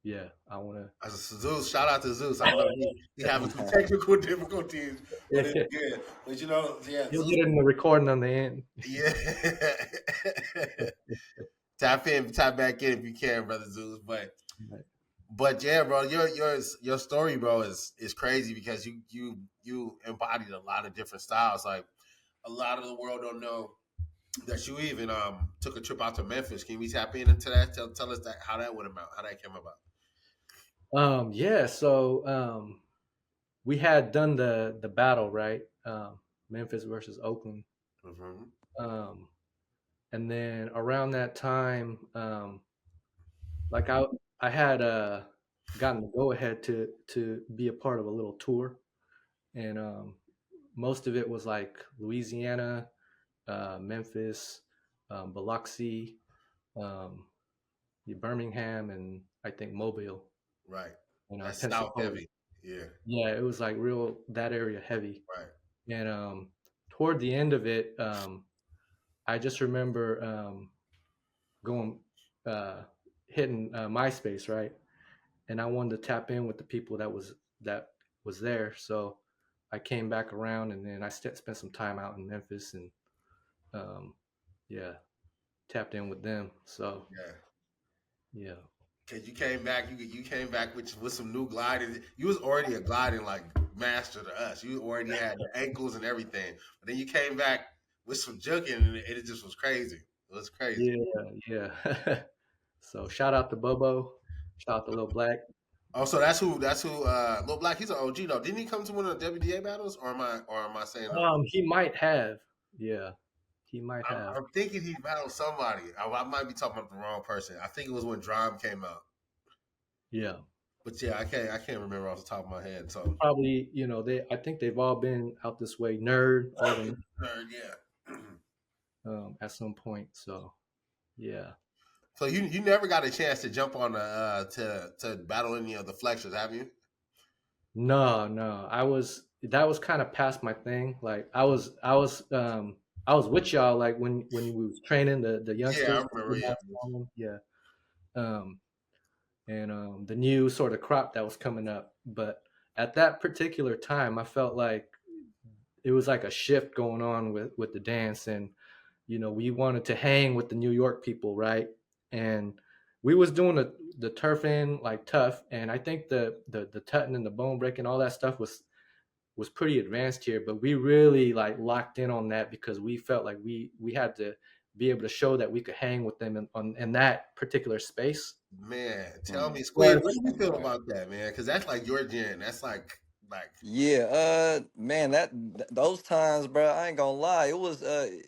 yeah, I want to. As a Zeus, shout out to Zeus. I know he having some technical difficulties, but it's good. But yeah, You'll Zeus, get it in the recording on the end. yeah. Tap back in if you can, brother Zeus. But yeah, bro, your story, bro, is crazy because you embodied a lot of different styles. Like a lot of the world don't know that you even took a trip out to Memphis. Can we tap into that? Tell us that how that went about, how that came about. Yeah, so we had done the battle, right? Memphis versus Oakland. Mm-hmm. Um, and then around that time, like I had gotten the go ahead to be a part of a little tour, and most of it was like Louisiana, Memphis, Biloxi, um, Birmingham, and I think Mobile Right. and That's South Pensacola. heavy. Yeah. Yeah, it was like real that area heavy. Right. And toward the end of it, I just remember going hitting MySpace, right? And I wanted to tap in with the people that was there. So I came back around, and then I spent some time out in Memphis, and um, yeah, tapped in with them. So Yeah. yeah. Cause you came back with some new gliding. You was already a gliding like master to us. You already had the ankles and everything, but then you came back with some juking, and it just was crazy. It was crazy. Yeah, yeah. So shout out to Bobo, shout out to Lil Black. Oh, so that's who. Lil Black, he's an OG though. Didn't he come to one of the WDA battles, or am I saying that wrong? He might have. Yeah, he might I'm, have. I'm thinking he battled somebody. I might be talking about the wrong person. I think it was when Drime came out. Yeah. But yeah, I can't remember off the top of my head. So Probably, they I think they've all been out this way. Nerd, all the yeah. at some point. So yeah. So you never got a chance to jump on the to battle any of the flexors, have you? No, no. That was kind of past my thing. Like I was with y'all like when we was training the Yeah, youngsters. I remember. Yeah, Yeah. Um and the new sort of crop that was coming up. But at that particular time I felt like it was like a shift going on with the dance, and we wanted to hang with the New York people, right? And we was doing the turfing like tough, and I think the tutting and the bone breaking, all that stuff was pretty advanced here, but we really like locked in on that because we felt like we had to be able to show that we could hang with them in that particular space. man. Tell me, Squid, what Plus, do you feel about that, man? Because that's like your gen. That's like Yeah, man, those times, bro. I ain't gonna lie. It was. I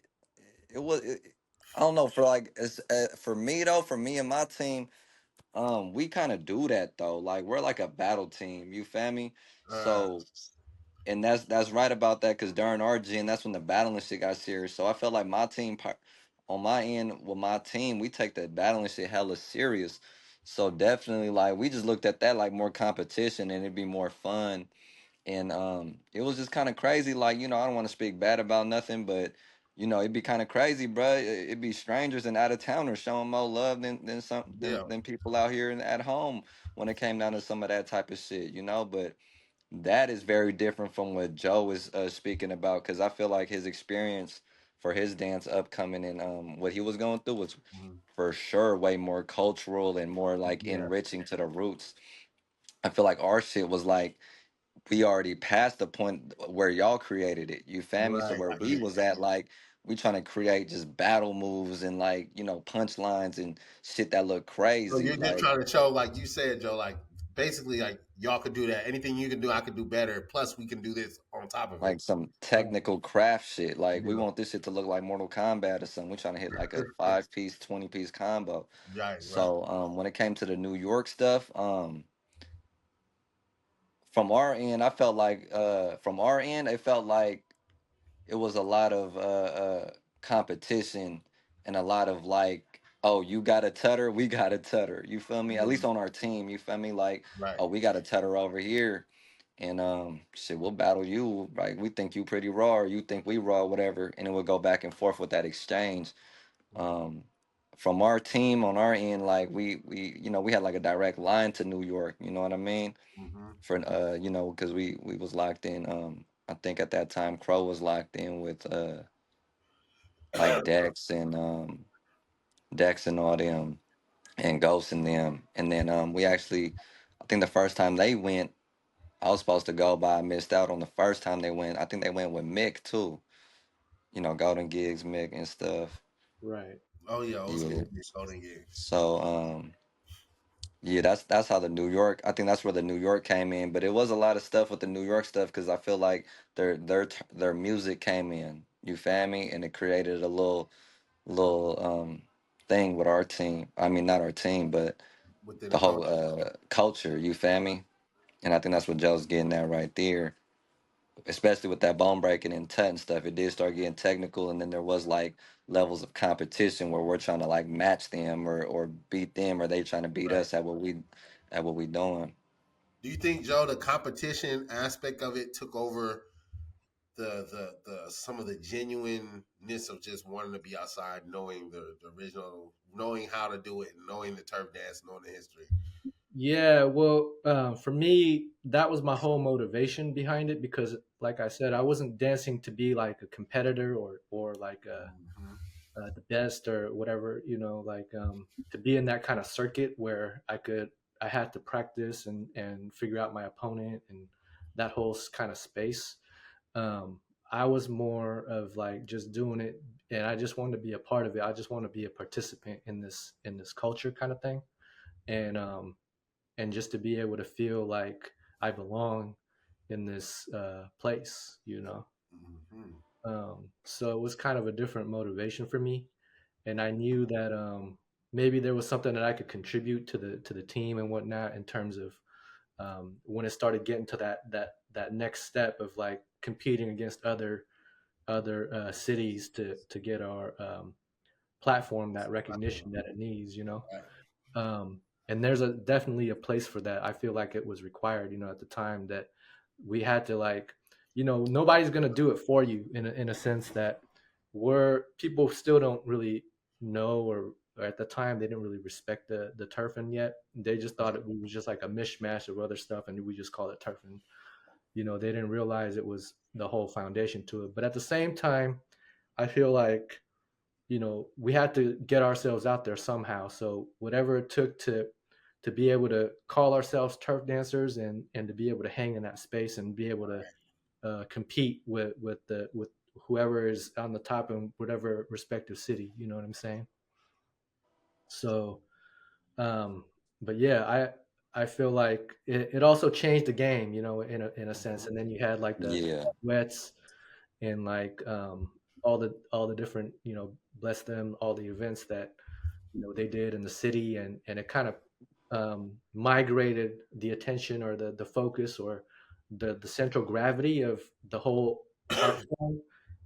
don't know for like for me though. For me and my team, we kind of do that though. Like we're like a battle team. You feel me? uh, So, and that's right about that because during our gen, that's when the battling shit got serious. So I felt like my team, on my end with my team, we take the battling shit hella serious. So definitely, like we just looked at that like more competition and it'd be more fun, and it was just kind of crazy. Like I don't want to speak bad about nothing, but it'd be kind of crazy, bro. It'd be strangers and out of towners showing more love than some yeah, than people out here and at home when it came down to some of that type of shit, But that is very different from what Joe is speaking about, because I feel like his experience for his dance upcoming and what he was going through was mhm, for sure way more cultural and more like yeah, enriching to the roots. I feel like our shit was like we already passed the point where y'all created it. You feel me? So right. where I we get was you. at, like we trying to create just battle moves and like punchlines and shit that look So crazy, you're just like trying to show, like you said, Joe, like basically, like y'all could do that. Anything you can do, I could do better. Plus, we can do this on top of it. like some Right. technical craft shit. Like we Yeah. want this shit to look like Mortal Kombat or something. We trying to hit like a 5 piece, 20 piece combo. Right. Right. So when it came to the New York stuff, from our end, I felt like from our end, it felt like it was a lot of competition and a lot of like, oh, you got a tutter, we got a tutter. You feel me? At least Mhm. on our team, you feel me? Like, Right. oh, we got a tutter over here, and shit, we'll battle you. Like, we think you pretty raw, or you think we raw, whatever, and it would go back and forth with that exchange. Um, from our team on our end, like we had like a direct line to New York. You know what I mean? Hmm. For because we was locked in. I think at that time Crow was locked in with like Dex and all them and Ghost and them, and then we actually, I think the first time they went, I was supposed to go, but I missed out on the first time they went. I think they went with Mick too. Golden Gigs, Mick and stuff. right. Oh yeah, old Yeah. school Golden Gigs. So yeah, that's how the New York. I think that's where the New York came in. But it was a lot of stuff with the New York stuff because I feel like their music came in. You feel me? And it created a little thing with our team. I mean, not our team, but Within the the whole culture. culture. You feel me? And I think that's what Joe's getting at right there, especially with that bone breaking and tut and stuff. It did start getting technical, and then there was like levels of competition where we're trying to like match them or beat them, or they trying to beat Right. us at what we doing. Do you think, Joe, the competition aspect of it took over the some of the genuineness of just wanting to be outside, knowing the original, knowing how to do it, knowing the turf dance, knowing the history? Yeah, well, for me, that was my whole motivation behind it because, like I said, I wasn't dancing to be like a competitor or like Hmm. the best or whatever, like to be in that kind of circuit where I had to practice and figure out my opponent and that whole kind of space. um, I was more of like just doing it, and I just wanted to be a part of it. I just want to be a participant in this culture kind of thing, and and just to be able to feel like I belong in this place, Hmm. So it was kind of a different motivation for me, and I knew that maybe there was something that I could contribute to the team and whatnot in terms of when it started getting to that next step of like competing against other cities to get our platform that recognition that it needs, Right. and there's a definitely a place for that. I feel like it was required, at the time that we had to like, nobody's gonna do it for you in a sense that people still don't really know or at the time they didn't really respect the Turfn yet. They just thought it was just like a mishmash of other stuff, and we just called it Turfn. They didn't realize it was the whole foundation to it. But at the same time, I feel like we had to get ourselves out there somehow. So whatever it took to be able to call ourselves turf dancers and to be able to hang in that space and be able to compete with whoever is on the top in whatever respective city. You know what I'm saying? So, um, but yeah, I feel like it also changed the game, in a sense. Mhm. And then you had like the Yeah. wets and like all the different, bless them, all the events that they did in the city, and it kind of migrated the attention or the focus or the central gravity of the whole art form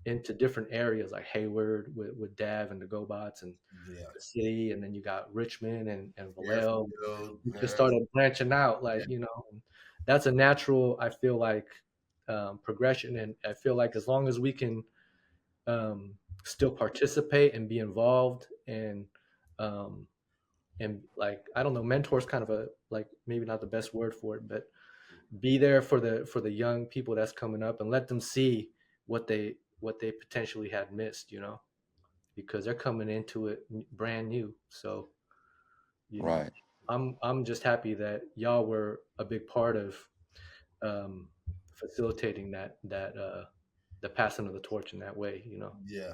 into different areas like Hayward with Dav and the GoBots and Yeah. the city, and then you got Richmond and Vallejo. Airfield, You just man. started branching out, Yeah. like and that's a natural, I feel like, progression, and I feel like as long as we can um, still participate and be involved um, and like I don't know, mentor's kind of a like maybe not the best word for it, but be there for the young people that's coming up and let them see what they potentially had missed, because they're coming into it brand new. So you know, Right. I'm just happy that y'all were a big part of um, facilitating that the passing of the torch in that way. Yeah.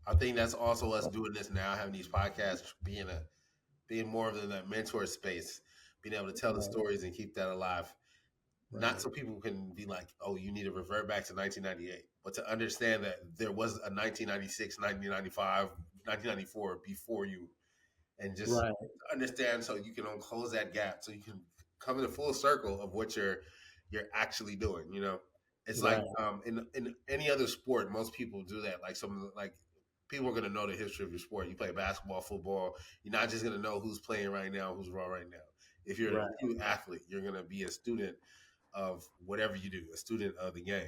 I think that's also us doing this now, having these podcasts, being more of in that mentor space, being able to tell the Right, stories and keep that alive. Not right, so people can be like, oh, you need to revert back to 1998, but to understand that there was a 1996, 1995, 1994 before you, and just right, understand so you can close that gap, so you can come in a full circle of what you're actually doing. It's like right, in any other sport, most people do that. Like like people are gonna know the history of your sport. You play basketball, football. You're not just gonna know who's playing right now, who's raw right now. If you're a right, true athlete, you're gonna be a student of whatever you do, a student of the game. You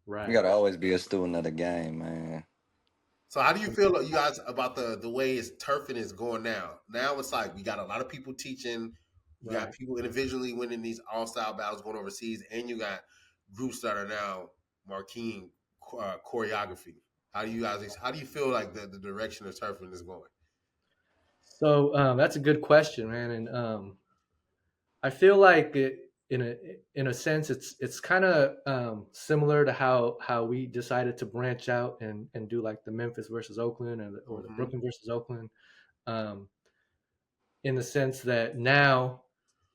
right. gotta always be a student of the game, man. So how do you feel, you guys, about the way it's turfing is going now? Now it's like we got a lot of people teaching. You got Right. people individually winning these all style battles going overseas, and you got groups that are now marqueing choreography. How do you feel like the direction of turfing is going? So that's a good question, man, and I feel like in a sense it's kind of similar to how we decided to branch out and do like the Memphis versus Oakland or the Hmm. Brooklyn versus Oakland, um, in the sense that now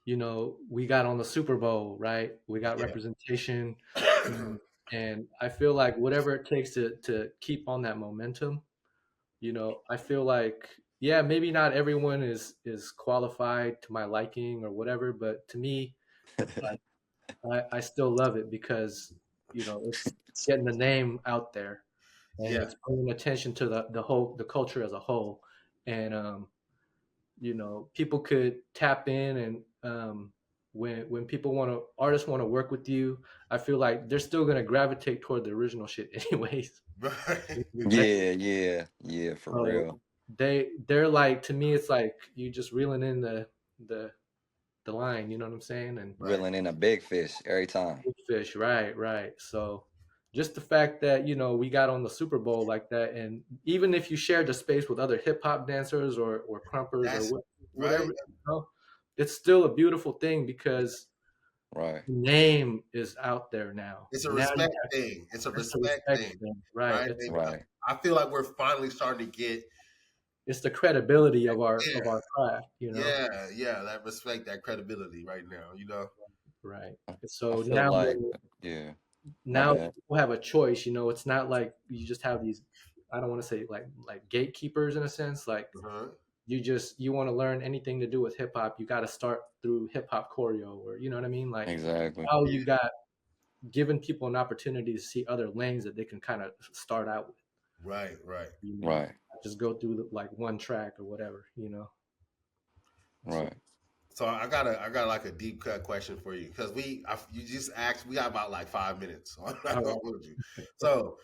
we got on the Super Bowl, right? We got Yeah. representation, and, and I feel like whatever it takes to keep on that momentum. I feel like, yeah, maybe not everyone is qualified to my liking or whatever, but to me, like I still love it because it's getting the name out there and Yeah. it's bringing attention to the culture as a whole, and people could tap in and when people artists want to work with you, I feel like they're still gonna gravitate toward the original shit anyways. Right. Yeah, yeah, yeah, for So real. they're like, to me it's like you just reeling in the the line, you know what I'm saying? And Right. Reeling in a big fish every time. big fish, right, right. So just the fact that we got on the Super Bowl like that, and even if you shared the space with other hip hop dancers or crumpers or That's whatever, right. it's still a beautiful thing because Right. the name is out there now. It's a Now you respect have thing. It's a it's a respect respect thing, thing, right? right? It's Right. I feel like we're finally starting to get it's the credibility of our there. craft. Yeah, yeah, that respect, that credibility right now, you know? Right. I So feel now like, yeah, my now bad. people have a choice. It's not like you just have these. I don't want to say like gatekeepers in a sense. Like Uh-huh. you want to learn anything to do with hip hop, you got to start through hip hop choreo, or you know what I mean. Like Exactly. now you got giving people an opportunity to see other lanes that they can kind of start out with. Right, right. Right. Just go through like one track or whatever. So, Right. So I got like a deep cut question for you because you just asked. We got about like 5 minutes. So I'm not all gonna right. hold you. So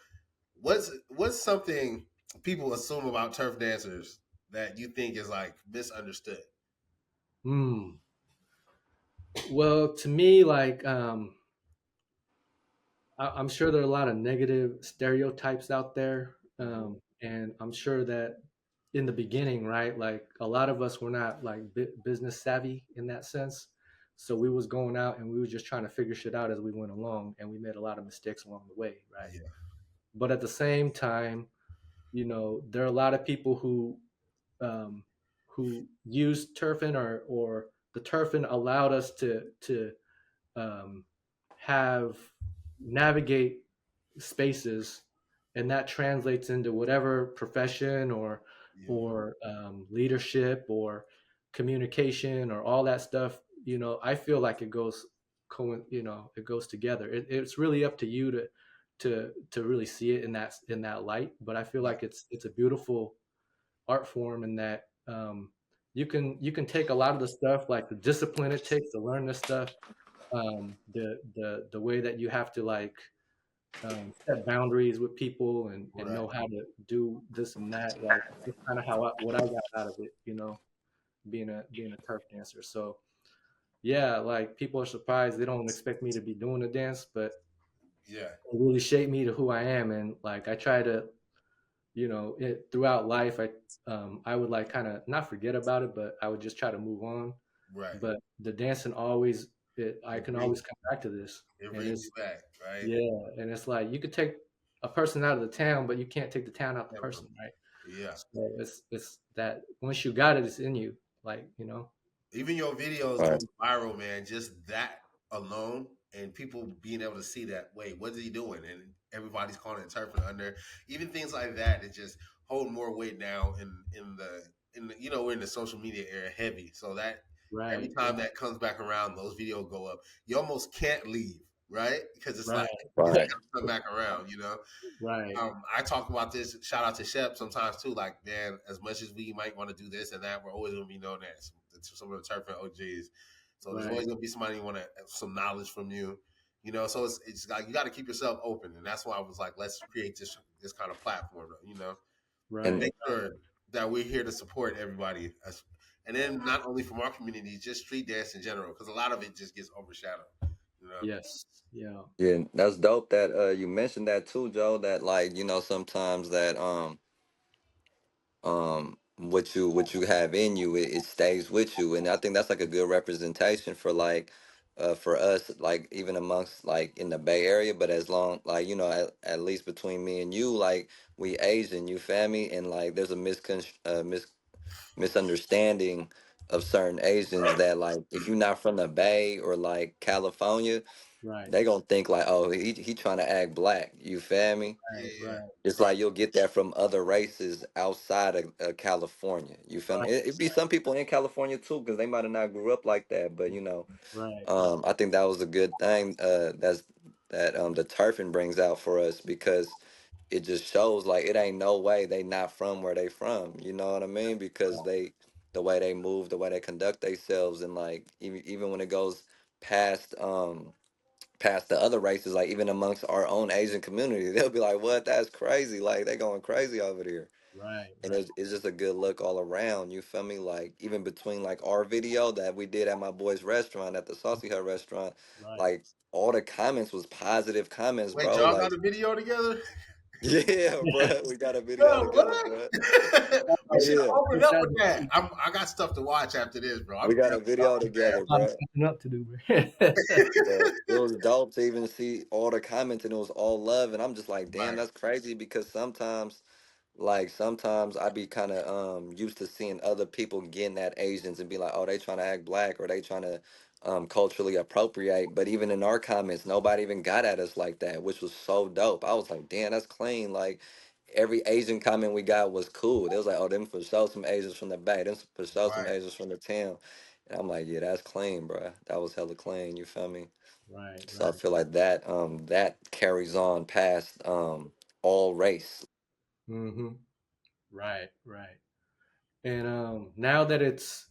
what's something people assume about turf dancers that you think is like misunderstood? Hmm. Well, to me, like I'm sure there are a lot of negative stereotypes out there, Mhm. and I'm sure that in the beginning, right, like a lot of us were not like business savvy in that sense, so we was going out and we were just trying to figure shit out as we went along, and we made a lot of mistakes along the way, right? Yeah, But at the same time, there are a lot of people um, who use Turfn, or the Turfn allowed us to um, have navigate spaces, and that translates into whatever profession yeah, or leadership or communication or all that stuff. I feel like it goes it goes together. It's really up to you to really see it in that light, but I feel yeah, like it's a beautiful art form in that you can take a lot of the stuff, like the discipline it takes to learn this stuff, the way that you have to like set boundaries with people and right. know how to do this and that. Like that's kind of what I got out of it, being a turf dancer. So yeah, like people are surprised. They don't expect me to be doing the dance, but Yeah, it really shaped me to who I am. And like I try to, throughout life, I would like kind of not forget about it, but I would just try to move on. right. But the dancing always, I It can brings always come back to this, it and brings it's you back, right? yeah, and it's like you could take a person out of the town, but you can't take the town out the person, right? Yeah. So it's that once you got it, it's in you, like. Even your videos Right. going viral, man, just that alone, and people being able to see that, wait, what is he doing? And everybody's calling it turfing under. Even things like that, it just hold more weight now in the we're in the social media era heavy. So that every Right, time that comes back around, those videos go up. You almost can't leave, right? Because it's right, like it's Right. got to come back around, you know. right, I talk about this. Shout out to Shep sometimes too. Like, man, as much as we might want to do this and that, we're always going to be known as some of the Turfn OGs. So there's always right, going to be somebody want to some knowledge from you, you know. So it's like you got to keep yourself open, and that's why I was like, let's create this kind of platform, you know, and And right, make sure that we're here to support everybody. And then not only from our community, just street dance in general, because a lot of it just gets overshadowed, you know. yes, yeah, yeah, that's dope that you mentioned that too, Joe, that like, sometimes that what you have in you, it stays with you, and I think that's like a good representation for like for us, like even amongst like in the Bay Area, but as long like at least between me and you, like we Asian, you feel me, and like there's a misunderstanding of certain Asians that like if you're not from the Bay or like California, right, they gonna think like, oh, he trying to act black, you feel me. right, Yeah, right, It's like you'll get that from other races outside of California. You feel me? right, It'd be some people in California too, because they might have not grew up like that. But right, I think that was a good thing. That the turfing brings out for us because it just shows like it ain't no way they not from where they from. You know what I mean? Because the way they move, the way they conduct themselves, and like even when it goes past past the other races, like even amongst our own Asian community, they'll be like, "What? That's crazy! Like they going crazy over there." Right, And right, it's just a good look all around. You feel me? Like even between like our video that we did at my boy's restaurant at the Saucy Hut restaurant, right. like all the comments was positive comments, Wait, bro. y'all got Like a video together? yeah, bro, we got a video Yo, together, what? bro. We Oh, should Yeah, open it push up that with that. I got stuff to watch after this, bro. we I'm got a definitely video watching together, a lot of bro. catching up to do, bro. But it was dope to even see all the comments and it was all love. And I'm just like, that. damn, Right, that's crazy because sometimes I be kind of used to seeing other people getting at Asians and be like, oh, they trying to act black or they trying to culturally appropriate. But even in our comments, nobody even got at us like that, which was so dope. I was like, damn, that's clean. Like every Asian comment we got was cool. They was like, oh, them for sure some Asians from the Bay, them for sure some right, Asians from the town. And I'm like, yeah, that's clean, bro. That was hella clean. You feel me? Right, So I right. feel like that carries on past all race. Mm-hmm. Right, right. And now that it's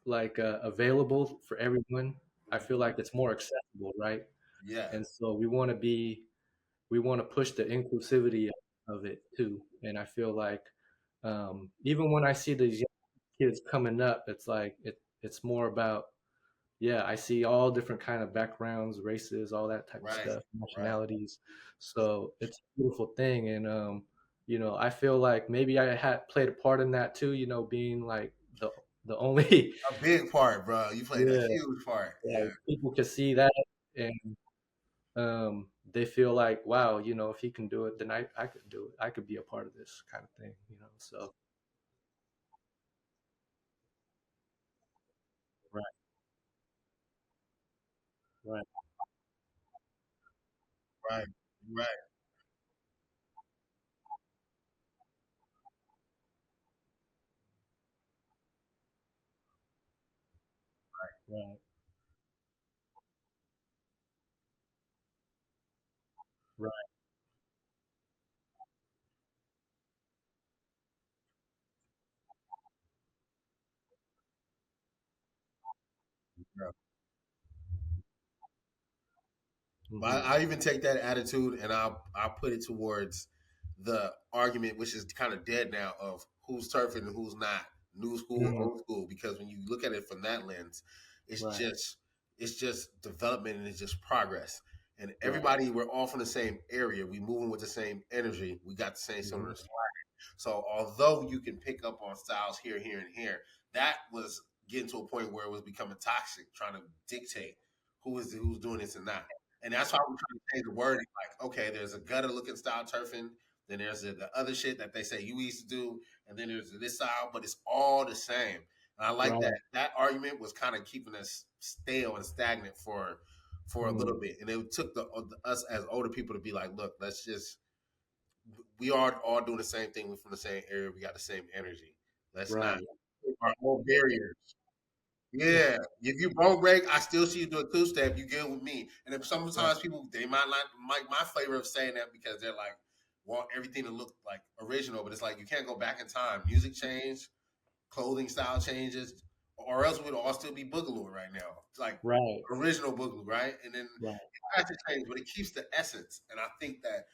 like available for everyone, I feel like it's more accessible, right? yeah, And so we want to push the inclusivity of it too. And I feel like even when I see these young kids coming up, it's like it's more about, yeah, I see all different kind of backgrounds, races, all that type of right, stuff, right. nationalities. So it's a beautiful thing. And I feel like maybe I had played a part in that too, being like the only A big part, bro. You played a yeah, huge part. Yeah, like people can see that, and they feel like, wow, if he can do it, then I could do it. I could be a part of this kind of thing. So right, right, right, right, right, right, yeah. But hmm I even take that attitude and I'll put it towards the argument, which is kind of dead now, of who's turfing and who's not, new school, hmm old school. Because when you look at it from that lens, it's right, just it's just development and it's just progress. And right, everybody, we're all from the same area. We moving with the same energy. We got the same hmm similar. So although you can pick up on styles here, here, and here, that was getting to a point where it was becoming toxic, trying to dictate who's doing this and not. And that's why we're trying to change the wording. Like, okay, there's a gutter looking style turfing, then there's the other shit that they say you used to do, and then there's this style, but it's all the same. And I like that. right, That argument was kind of keeping us stale and stagnant for a little mm, bit, and it took us as older people to be like, look, let's just we are all doing the same thing. We're from the same area. We got the same energy. Let's not right, our own barriers. Yeah, if you bone break, I still see you do a two step. You good with me. And then right, sometimes people they might not like my flavor of saying that because they're like want everything to look like original, but it's like you can't go back in time. Music changed, clothing style changes, or else we'd all still be boogaloo right now. It's like right, original boogaloo, right? And then right, it has to change, but it keeps the essence. And I think that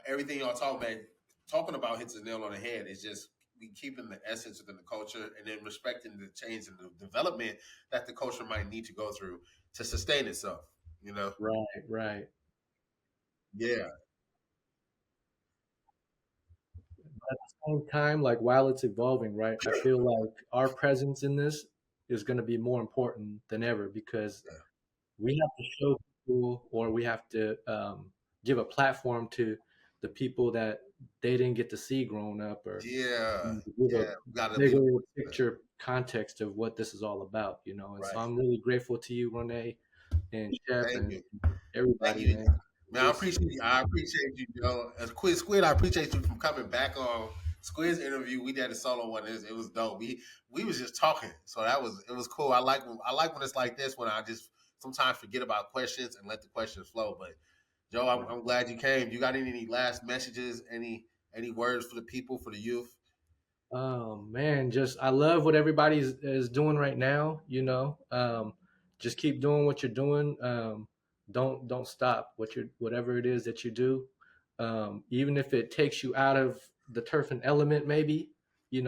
everything y'all talking about hits the nail on the head. It's just we keeping the essence within the culture and then respecting the change and the development that the culture might need to go through to sustain itself. You know? right, right. Yeah, At the same time, like while it's evolving, right, I feel like our presence in this is going to be more important than ever because we have to show people, or we have to give a platform to the people that they didn't get to see growing up, or yeah, give a yeah. We gotta be the bigger voice of that. picture context of what this is all about. And so Right. I'm really grateful to you, Renee and Chef Thank and you. Thank everybody, you. man. Man, This, I appreciate you, Joe. As Squid, I appreciate you from coming back on Squid's interview. We did a solo one. It was dope. We was just talking, so it was cool. I like when it's like this when I just sometimes forget about questions and let the questions flow. But Joe, I'm glad you came. You got any last messages? Any words for the people, for the youth? oh man, just I love what everybody is doing right now. Just keep doing what you're doing. Don't stop whatever it is that you do. Even if it takes you out of the Turfn element, maybe, you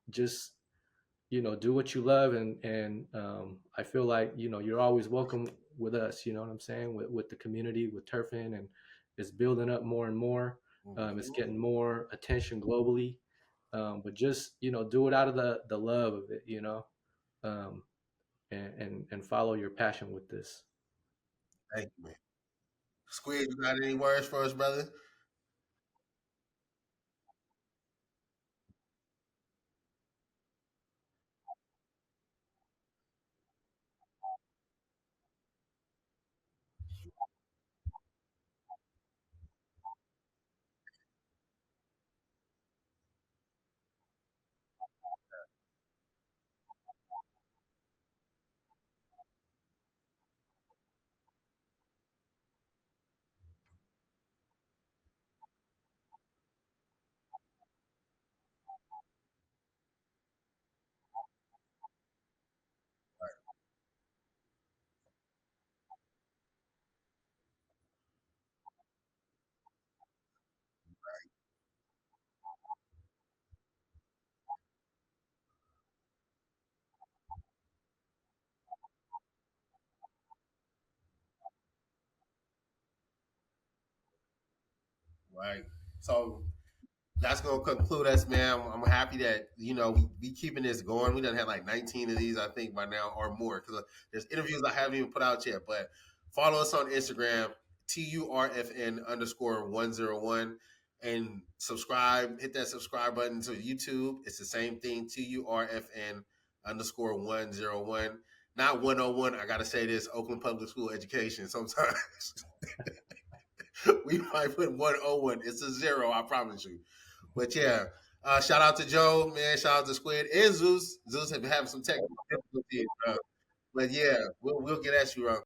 just, do what you love. And I feel like, you're always welcome with us, you know what I'm saying, with the community, with Turfn. And it's building up more and more. It's Mhm. getting more attention globally. But just, do it out of the love of it, um, and follow your passion with this. Thank you, man. Squid, you got any words for us, brother? Right. So that's gonna conclude us, man. I'm happy that we keeping this going. We done had like 19 of these, I think, by now or more. Because there's interviews I haven't even put out yet. But follow us on Instagram, TURFN_101, and subscribe. Hit that subscribe button to YouTube. It's the same thing, TURFN_101. Not 101. I gotta say this: Oakland Public School education. Sometimes we might put 101. It's a zero, I promise you. But yeah, shout out to Joe, man. Shout out to Squid and Zeus. Zeus have been having some technical difficulties, but yeah, we'll get at you, bro.